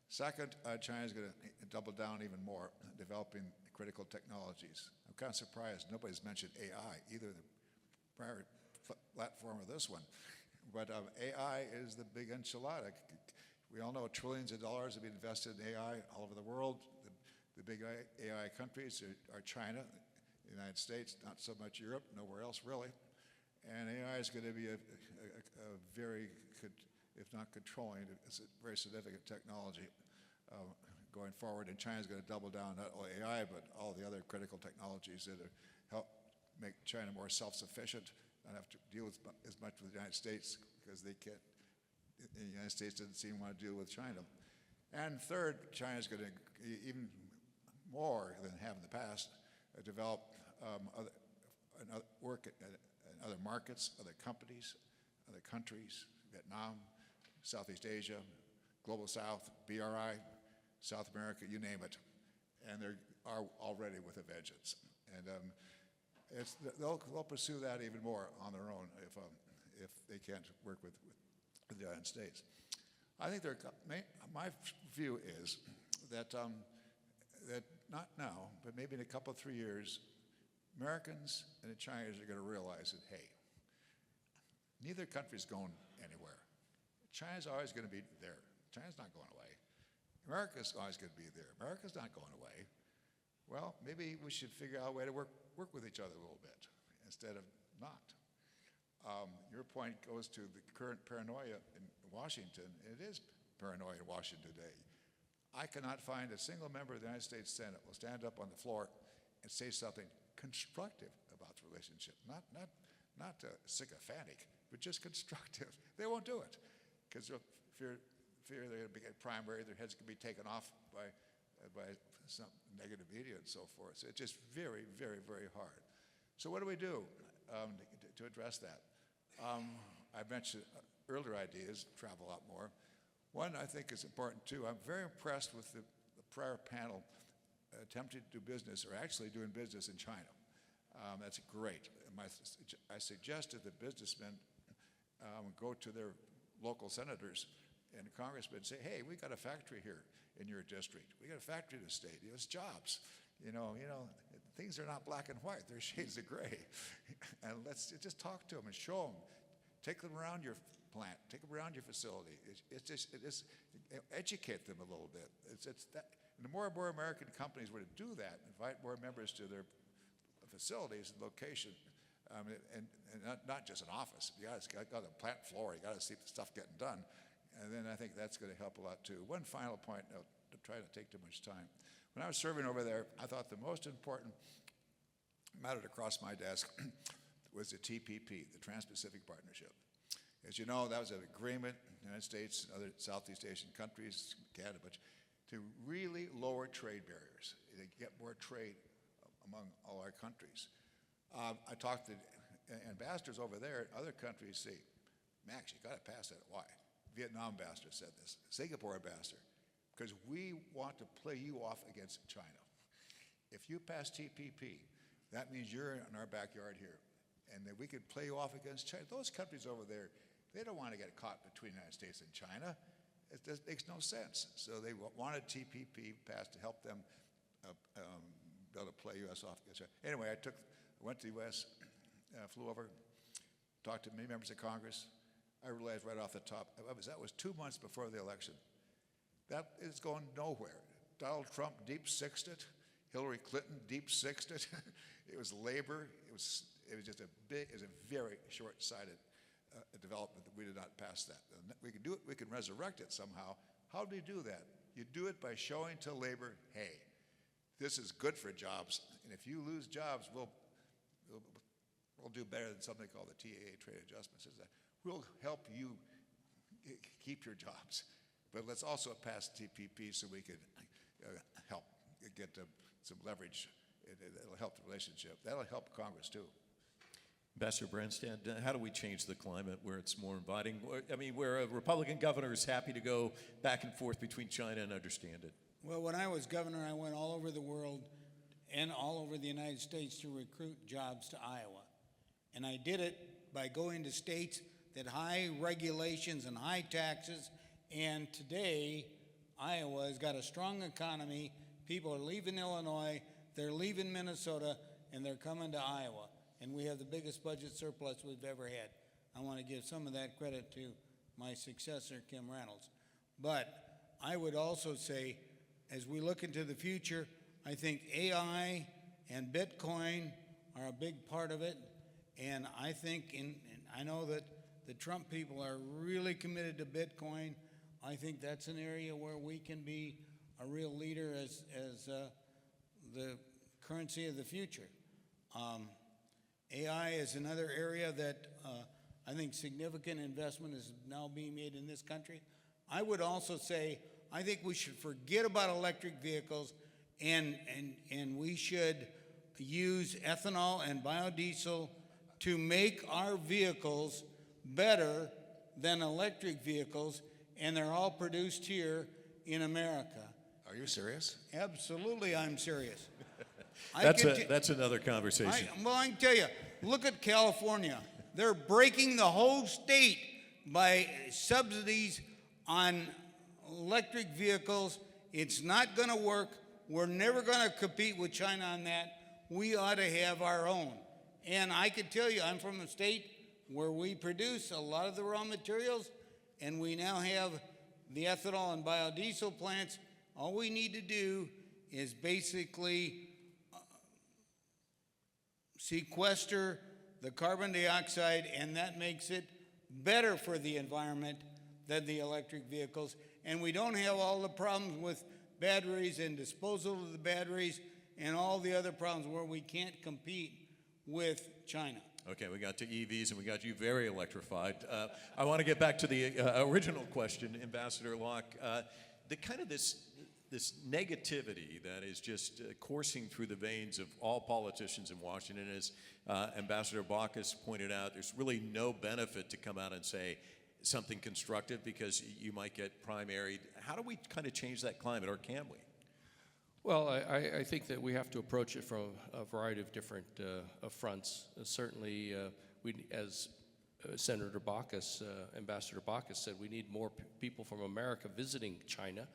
Second, China's going to double down even more, developing critical technologies. I'm kind of surprised nobody's mentioned AI, either the prior platform or this one. But AI is the big enchilada. We all know trillions of dollars have been invested in AI all over the world. The big AI countries are China, the United States, not so much Europe, nowhere else really. And AI is going to be a very, if not controlling, it's a very significant technology going forward. And China's going to double down not only AI, but all the other critical technologies that help make China more self-sufficient, not have to deal with as much with the United States because they can't. The United States doesn't seem to want to deal with China. And third, China's going to even more than have in the past develop work in other markets, other companies, other countries, Vietnam, Southeast Asia, Global South, BRI, South America, you name it. And they are already with a vengeance. And they'll pursue that even more on their own if they can't work with the United States. I think my view is that that not now, but maybe in a couple, 3 years, Americans and the Chinese are going to realize that, hey, neither country's going anywhere. China's always going to be there. China's not going away. America's always going to be there. America's not going away. Well, maybe we should figure out a way to work with each other a little bit instead of not. Your point goes to the current paranoia in Washington. It is paranoia in Washington today. I cannot find a single member of the United States Senate will stand up on the floor and say something constructive about the relationship, not sycophantic, but just constructive. They won't do it because they'll fear they're going to be a primary, their heads can be taken off by some negative media and so forth. So it's just very, very, very hard. So what do we do to address that? I mentioned earlier ideas, travel a lot more. One I think is important too. I'm very impressed with the prior panel attempting to do business or actually doing business in China. That's great. I suggested that businessmen go to their local senators and congressmen and say, hey, we got a factory here in your district. We got a factory in the state. It's jobs. Things are not black and white. They're shades of gray. And let's just talk to them and show them. Take them around your plant. Take them around your facility. educate them a little bit. It's that, and the more and more American companies were to do that, invite more members to their facilities and location, and not just an office. You got to go to the plant floor. You got to see the stuff getting done, and then I think that's going to help a lot too. One final point, to try to take too much time. When I was serving over there, I thought the most important matter to cross my desk was the TPP, the Trans-Pacific Partnership. As you know, that was an agreement, the United States and other Southeast Asian countries, Canada, but to really lower trade barriers, to get more trade among all our countries. I talked to ambassadors over there, other countries say, Max, you got to pass that. Why? Vietnam ambassador said this, Singapore ambassador, because we want to play you off against China. If you pass TPP, that means you're in our backyard here, and that we could play you off against China. Those countries over there, they don't want to get caught between the United States and China. It just makes no sense. So they wanted TPP passed to help them be able to play U.S. off against China. Anyway, I went to the U.S., flew over, talked to many members of Congress. I realized right off the top, that was 2 months before the election. That is going nowhere. Donald Trump deep-sixed it. Hillary Clinton deep-sixed it. It was labor. It was just a very short-sighted development that we did not pass that. And we can do it. We can resurrect it somehow. How do you do that? You do it by showing to labor, hey, this is good for jobs, and if you lose jobs, we'll do better than something called the TAA, Trade Adjustment System. We'll help you keep your jobs. But let's also pass TPP so we could help get some leverage. It'll help the relationship. That'll help Congress too. Ambassador Branstad, how do we change the climate where it's more inviting? I mean, where a Republican governor is happy to go back and forth between China and understand it. Well, when I was governor, I went all over the world and all over the United States to recruit jobs to Iowa. And I did it by going to states that high regulations and high taxes. And today, Iowa has got a strong economy. People are leaving Illinois, they're leaving Minnesota, and they're coming to Iowa. And we have the biggest budget surplus we've ever had. I want to give some of that credit to my successor, Kim Reynolds. But I would also say, as we look into the future, I think AI and Bitcoin are a big part of it. And I think, and I know that the Trump people are really committed to Bitcoin. I think that's an area where we can be a real leader as the currency of the future. AI is another area that I think significant investment is now being made in this country. I would also say I think we should forget about electric vehicles and we should use ethanol and biodiesel to make our vehicles better than electric vehicles, and they're all produced here in America. Are you serious? Absolutely, I'm serious. That's another conversation. I can tell you, look at California. They're breaking the whole state by subsidies on electric vehicles. It's not going to work. We're never going to compete with China on that. We ought to have our own. And I can tell you, I'm from a state where we produce a lot of the raw materials, and we now have the ethanol and biodiesel plants. All we need to do is basically sequester the carbon dioxide, and that makes it better for the environment than the electric vehicles. And we don't have all the problems with batteries and disposal of the batteries and all the other problems where we can't compete with China. Okay, we got to EVs and we got you very electrified. I want to get back to the original question, Ambassador Locke. The kind of this negativity that is just coursing through the veins of all politicians in Washington, as Ambassador Baucus pointed out, there's really no benefit to come out and say something constructive because you might get primaried. How do we kind of change that climate, or can we? Well, I think that we have to approach it from a variety of different fronts. Certainly, as Senator Baucus, Ambassador Baucus said, we need more people from America visiting China.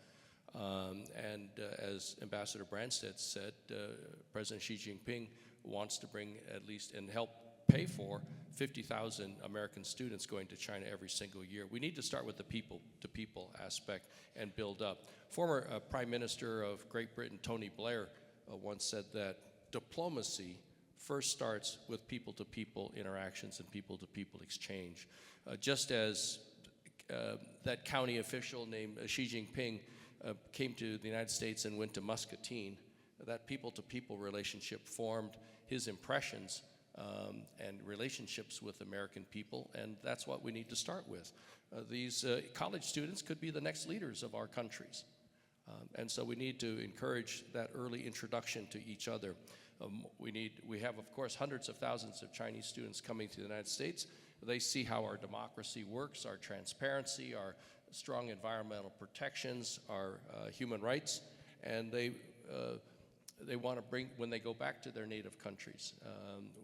And as Ambassador Branstad said, President Xi Jinping wants to bring at least and help pay for 50,000 American students going to China every single year. We need to start with the people-to-people aspect and build up. Former Prime Minister of Great Britain, Tony Blair, once said that diplomacy first starts with people-to-people interactions and people-to-people exchange. Just as that county official named Xi Jinping came to the United States and went to Muscatine, that people-to-people relationship formed his impressions and relationships with American people, and that's what we need to start with. These college students could be the next leaders of our countries, and so we need to encourage that early introduction to each other. We have, of course, hundreds of thousands of Chinese students coming to the United States. They see how our democracy works, our transparency, our strong environmental protections, our human rights, and they want to bring, when they go back to their native countries,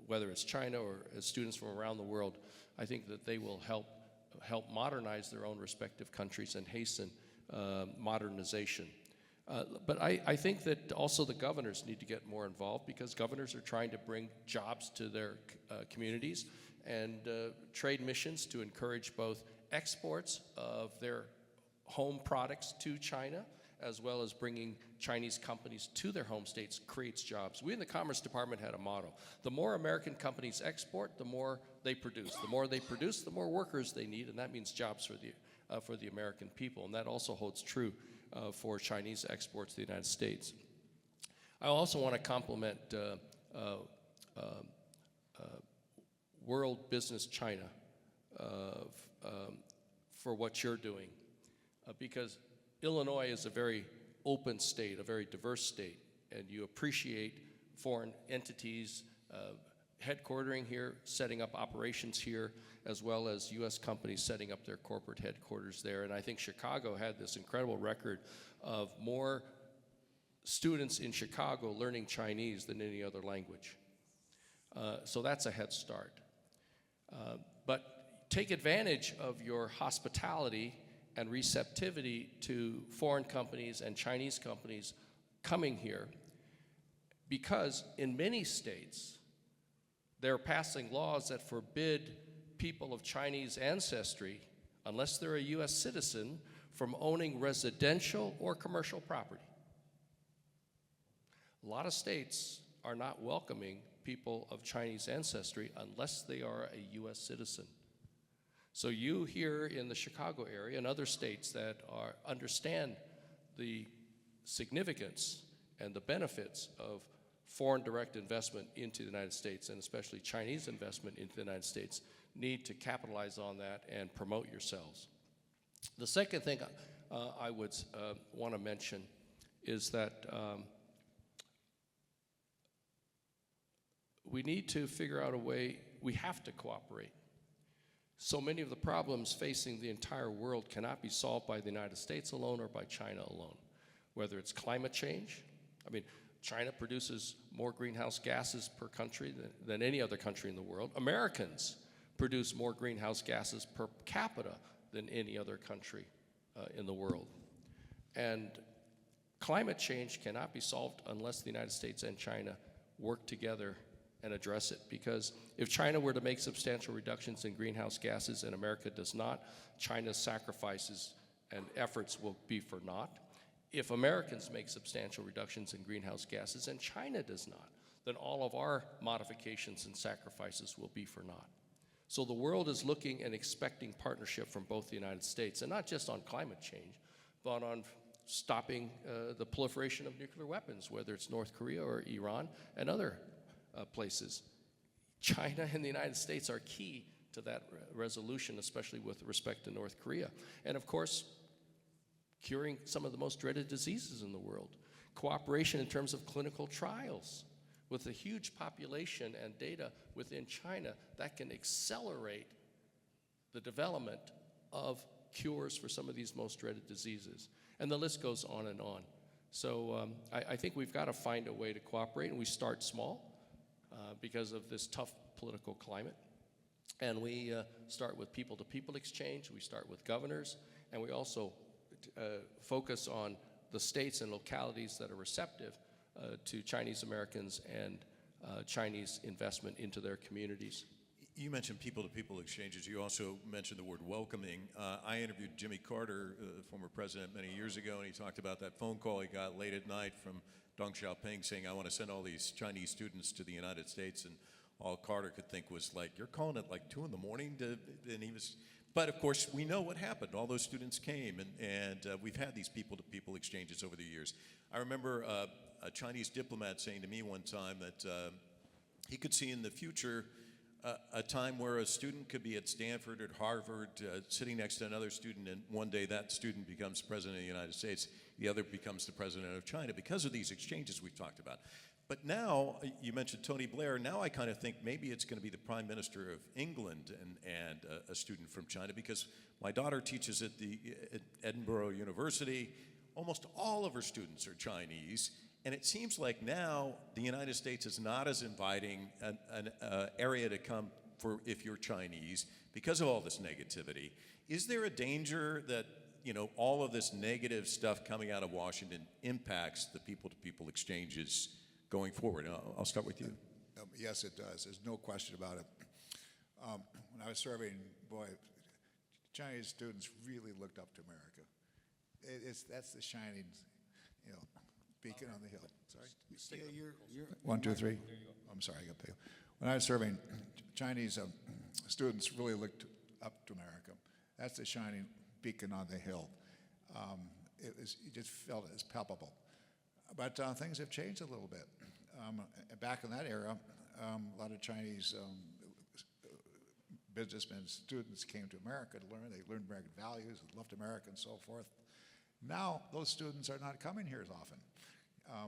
whether it's China or students from around the world, I think that they will help modernize their own respective countries and hasten modernization. But I think that also the governors need to get more involved, because governors are trying to bring jobs to their communities and trade missions to encourage both exports of their home products to China, as well as bringing Chinese companies to their home states creates jobs. We in the Commerce Department had a motto: the more American companies export, the more they produce. The more they produce, the more workers they need, and that means jobs for the American people. And that also holds true for Chinese exports to the United States. I also want to compliment World Business China for what you're doing, because Illinois is a very open state, a very diverse state, and you appreciate foreign entities headquartering here, setting up operations here, as well as U.S. companies setting up their corporate headquarters there. And I think Chicago had this incredible record of more students in Chicago learning Chinese than any other language. So that's a head start. But take advantage of your hospitality and receptivity to foreign companies and Chinese companies coming here, because in many states, they're passing laws that forbid people of Chinese ancestry, unless they're a U.S. citizen, from owning residential or commercial property. A lot of states are not welcoming people of Chinese ancestry unless they are a U.S. citizen. So you here in the Chicago area and other states that understand the significance and the benefits of foreign direct investment into the United States, and especially Chinese investment into the United States, need to capitalize on that and promote yourselves. The second thing I would want to mention is that we need to figure out a way, we have to cooperate. So many of the problems facing the entire world cannot be solved by the United States alone or by China alone. Whether it's climate change, I mean, China produces more greenhouse gases per country than any other country in the world. Americans produce more greenhouse gases per capita than any other country in the world. And climate change cannot be solved unless the United States and China work together and address it, because if China were to make substantial reductions in greenhouse gases and America does not, China's sacrifices and efforts will be for naught. If Americans make substantial reductions in greenhouse gases and China does not, then all of our modifications and sacrifices will be for naught. So the world is looking and expecting partnership from both the United States, and not just on climate change, but on stopping the proliferation of nuclear weapons, whether it's North Korea or Iran and other places. China and the United States are key to that resolution, especially with respect to North Korea. And of course, curing some of the most dreaded diseases in the world. Cooperation in terms of clinical trials. With a huge population and data within China, that can accelerate the development of cures for some of these most dreaded diseases. And the list goes on and on. So I think we've got to find a way to cooperate, and we start small because of this tough political climate. And we start with people-to-people exchange, we start with governors, and we also focus on the states and localities that are receptive to Chinese Americans and Chinese investment into their communities. You mentioned people-to-people exchanges. You also mentioned the word welcoming. I interviewed Jimmy Carter, the former president, many years ago, and he talked about that phone call he got late at night from Deng Xiaoping saying, I want to send all these Chinese students to the United States. And all Carter could think was like, you're calling it like 2 in the morning? And he was, but of course, we know what happened. All those students came, and we've had these people-to-people exchanges over the years. I remember a Chinese diplomat saying to me one time that he could see in the future a time where a student could be at Stanford or Harvard sitting next to another student, and one day that student becomes president of the United States, the other becomes the president of China because of these exchanges we've talked about. But now, you mentioned Tony Blair, now I kind of think maybe it's going to be the Prime Minister of England and a student from China, because my daughter teaches at Edinburgh University. Almost all of her students are Chinese. And it seems like now the United States is not as inviting an area to come for if you're Chinese because of all this negativity. Is there a danger that, you know, all of this negative stuff coming out of Washington impacts the people-to-people exchanges going forward? I'll start with you. Yes, it does. There's no question about it. When I was serving, boy, Chinese students really looked up to America. That's the shining, you know, beacon on the hill. Sorry. Yeah, you're 1, 2, 3. I'm sorry, I got the. When I was serving, Chinese students really looked up to America. That's the shining beacon on the hill. You just felt it as palpable. But things have changed a little bit. Back in that era, a lot of Chinese businessmen, students came to America to learn. They learned American values, loved America, and so forth. Now, those students are not coming here as often.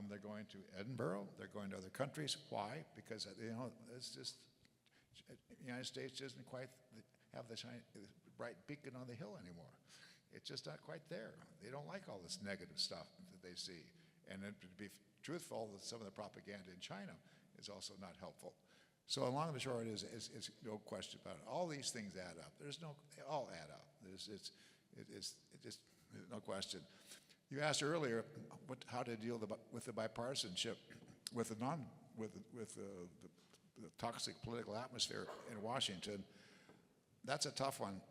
They're going to Edinburgh. They're going to other countries. Why? Because, you know, it's just, the United States doesn't quite have the bright beacon on the hill anymore. It's just not quite there. They don't like all this negative stuff that they see. And then to be truthful, some of the propaganda in China is also not helpful. So along the short is no question about it. All these things add up. They all add up. It's just no question. You asked earlier how to deal with the bipartisanship, with the toxic political atmosphere in Washington. That's a tough one.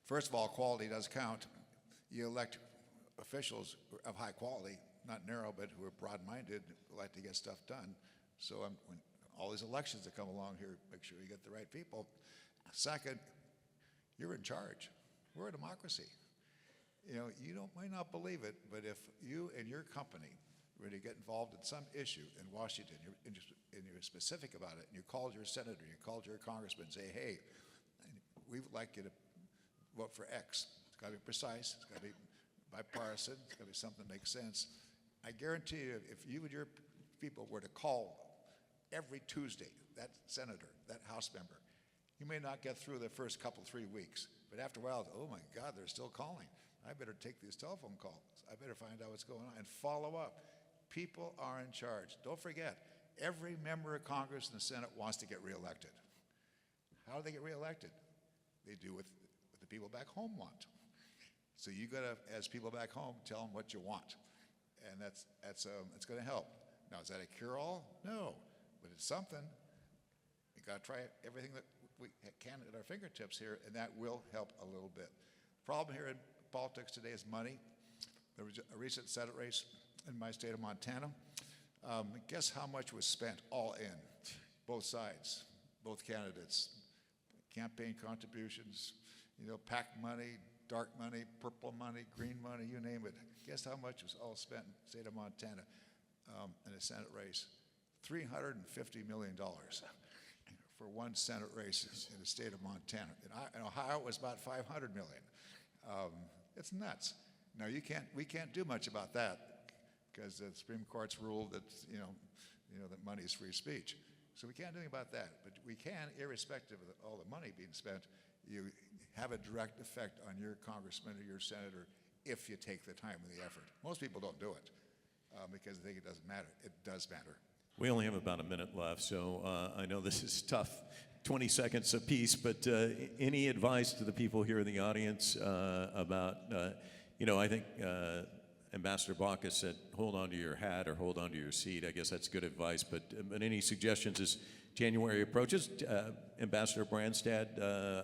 First of all, quality does count. You elect officials of high quality, not narrow, but who are broad-minded, who like to get stuff done. So when all these elections that come along here, make sure you get the right people. Second, you're in charge. We're a democracy. You know, you might not believe it, but if you and your company were to get involved in some issue in Washington, and you're specific about it, and you called your senator, you called your congressman, and say, hey, we would like you to vote for X. It's got to be precise. It's got to be bipartisan. It's got to be something that makes sense. I guarantee you, if you and your people were to call every Tuesday that senator, that House member, you may not get through the first 3 weeks, but after a while, oh my God, they're still calling. I better take these telephone calls. I better find out what's going on and follow up. People are in charge. Don't forget, every member of Congress and the Senate wants to get reelected. How do they get reelected? They do what the people back home want. So you got to, as people back home, tell them what you want, and that's going to help. Now, is that a cure-all? No, but it's something. We got to try everything that we can at our fingertips here, and that will help a little bit. Problem here in politics today is money. There was a recent Senate race in my state of Montana. Guess how much was spent all in, both sides, both candidates. Campaign contributions, you know, PAC money, dark money, purple money, green money, you name it. Guess how much was all spent in the state of Montana in a Senate race? $350 million for one Senate race in the state of Montana. In Ohio, it was about $500 million. It's nuts. Now we can't do much about that because the Supreme Court's ruled that that money is free speech. So we can't do anything about that. But we can, irrespective of all the money being spent, you have a direct effect on your congressman or your senator if you take the time and the effort. Most people don't do it because they think it doesn't matter. It does matter. We only have about a minute left, so I know this is tough, 20 seconds apiece, but any advice to the people here in the audience about, I think Ambassador Baucus said, hold on to your hat or hold on to your seat. I guess that's good advice, but any suggestions as January approaches, Ambassador Branstad,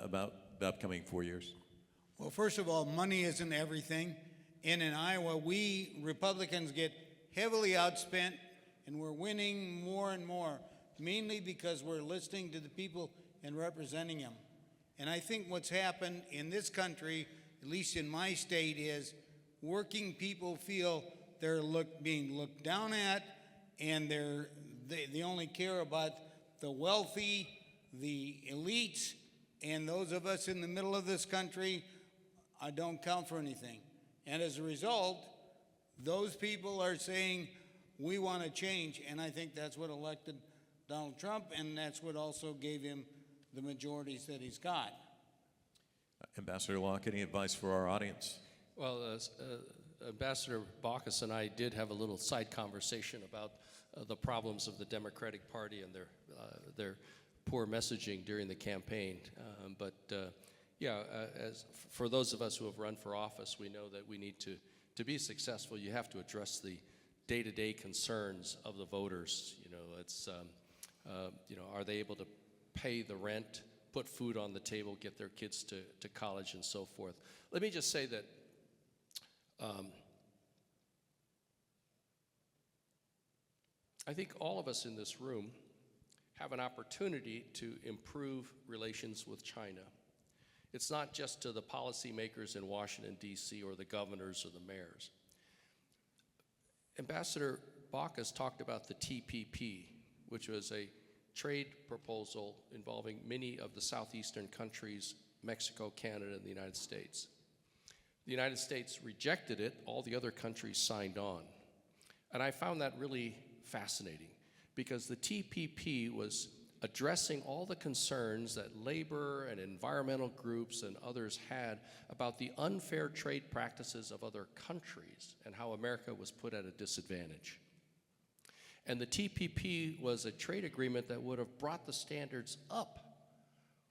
about the upcoming 4 years? Well, first of all, money isn't everything. And in Iowa, we Republicans get heavily outspent, and we're winning more and more, mainly because we're listening to the people and representing them. And I think what's happened in this country, at least in my state, is working people feel they're being looked down at, and they only care about the wealthy, the elites, and those of us in the middle of this country don't count for anything. And as a result, those people are saying, we want to change, and I think that's what elected Donald Trump, and that's what also gave him the majorities that he's got. Ambassador Locke, any advice for our audience? Well, Ambassador Baucus and I did have a little side conversation about the problems of the Democratic Party and their poor messaging during the campaign. As for those of us who have run for office, we know that we need to be successful. You have to address the day-to-day concerns of the voters. Are they able to pay the rent, put food on the table, get their kids to college, and so forth? Let me just say that I think all of us in this room have an opportunity to improve relations with China. It's not just to the policymakers in Washington, D.C., or the governors or the mayors. Ambassador Baucus talked about the TPP, which was a trade proposal involving many of the southeastern countries, Mexico, Canada, and the United States. The United States rejected it. All the other countries signed on. And I found that really fascinating because the TPP was addressing all the concerns that labor and environmental groups and others had about the unfair trade practices of other countries and how America was put at a disadvantage. And the TPP was a trade agreement that would have brought the standards up,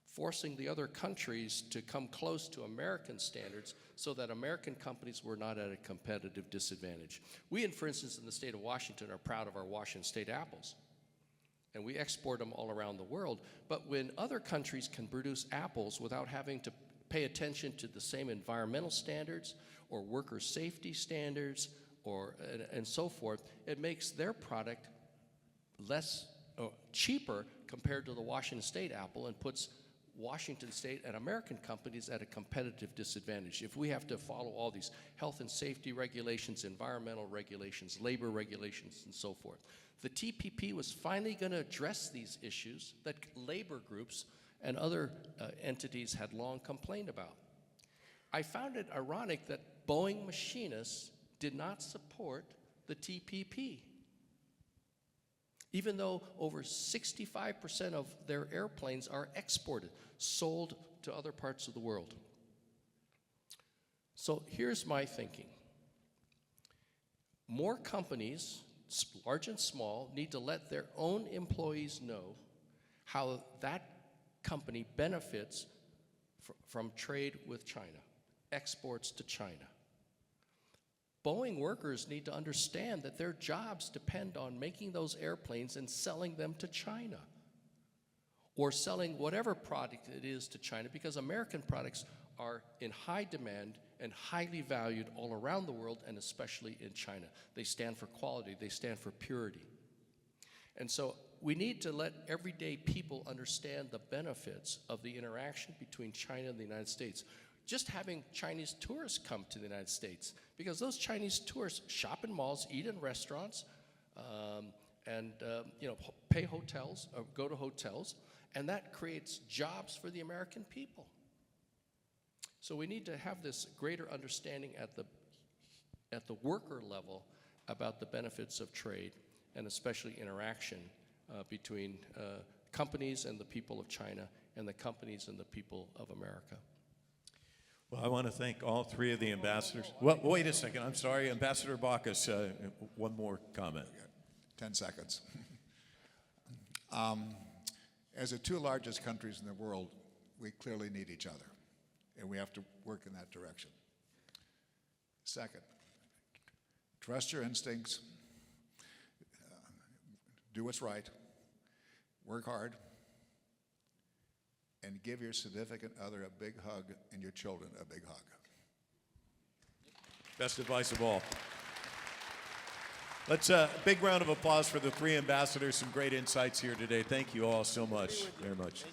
forcing the other countries to come close to American standards so that American companies were not at a competitive disadvantage. We, for instance, in the state of Washington are proud of our Washington State apples. And we export them all around the world. But when other countries can produce apples without having to pay attention to the same environmental standards or worker safety standards and so forth, it makes their product cheaper compared to the Washington State apple and puts Washington State and American companies at a competitive disadvantage. If we have to follow all these health and safety regulations, environmental regulations, labor regulations, and so forth. The TPP was finally going to address these issues that labor groups and other entities had long complained about. I found it ironic that Boeing machinists did not support the TPP, even though over 65% of their airplanes are exported, sold to other parts of the world. So here's my thinking. More companies, large and small, need to let their own employees know how that company benefits from trade with China, exports to China. Boeing workers need to understand that their jobs depend on making those airplanes and selling them to China, or selling whatever product it is to China, because American products are in high demand and highly valued all around the world, and especially in China. They stand for quality, they stand for purity. And so we need to let everyday people understand the benefits of the interaction between China and the United States. Just having Chinese tourists come to the United States, because those Chinese tourists shop in malls, eat in restaurants, pay hotels, or go to hotels, and that creates jobs for the American people. So we need to have this greater understanding at the worker level about the benefits of trade, and especially interaction between companies and the people of China, and the companies and the people of America. Well, I want to thank all three of the ambassadors. Well, wait a second. I'm sorry. Ambassador Baucus, one more comment. 10 seconds. As the two largest countries in the world, we clearly need each other, and we have to work in that direction. Second, trust your instincts, do what's right, work hard, and give your significant other a big hug and your children a big hug. Best advice of all. Let's big round of applause for the three ambassadors. Some great insights here today. Thank you all so much. Very much.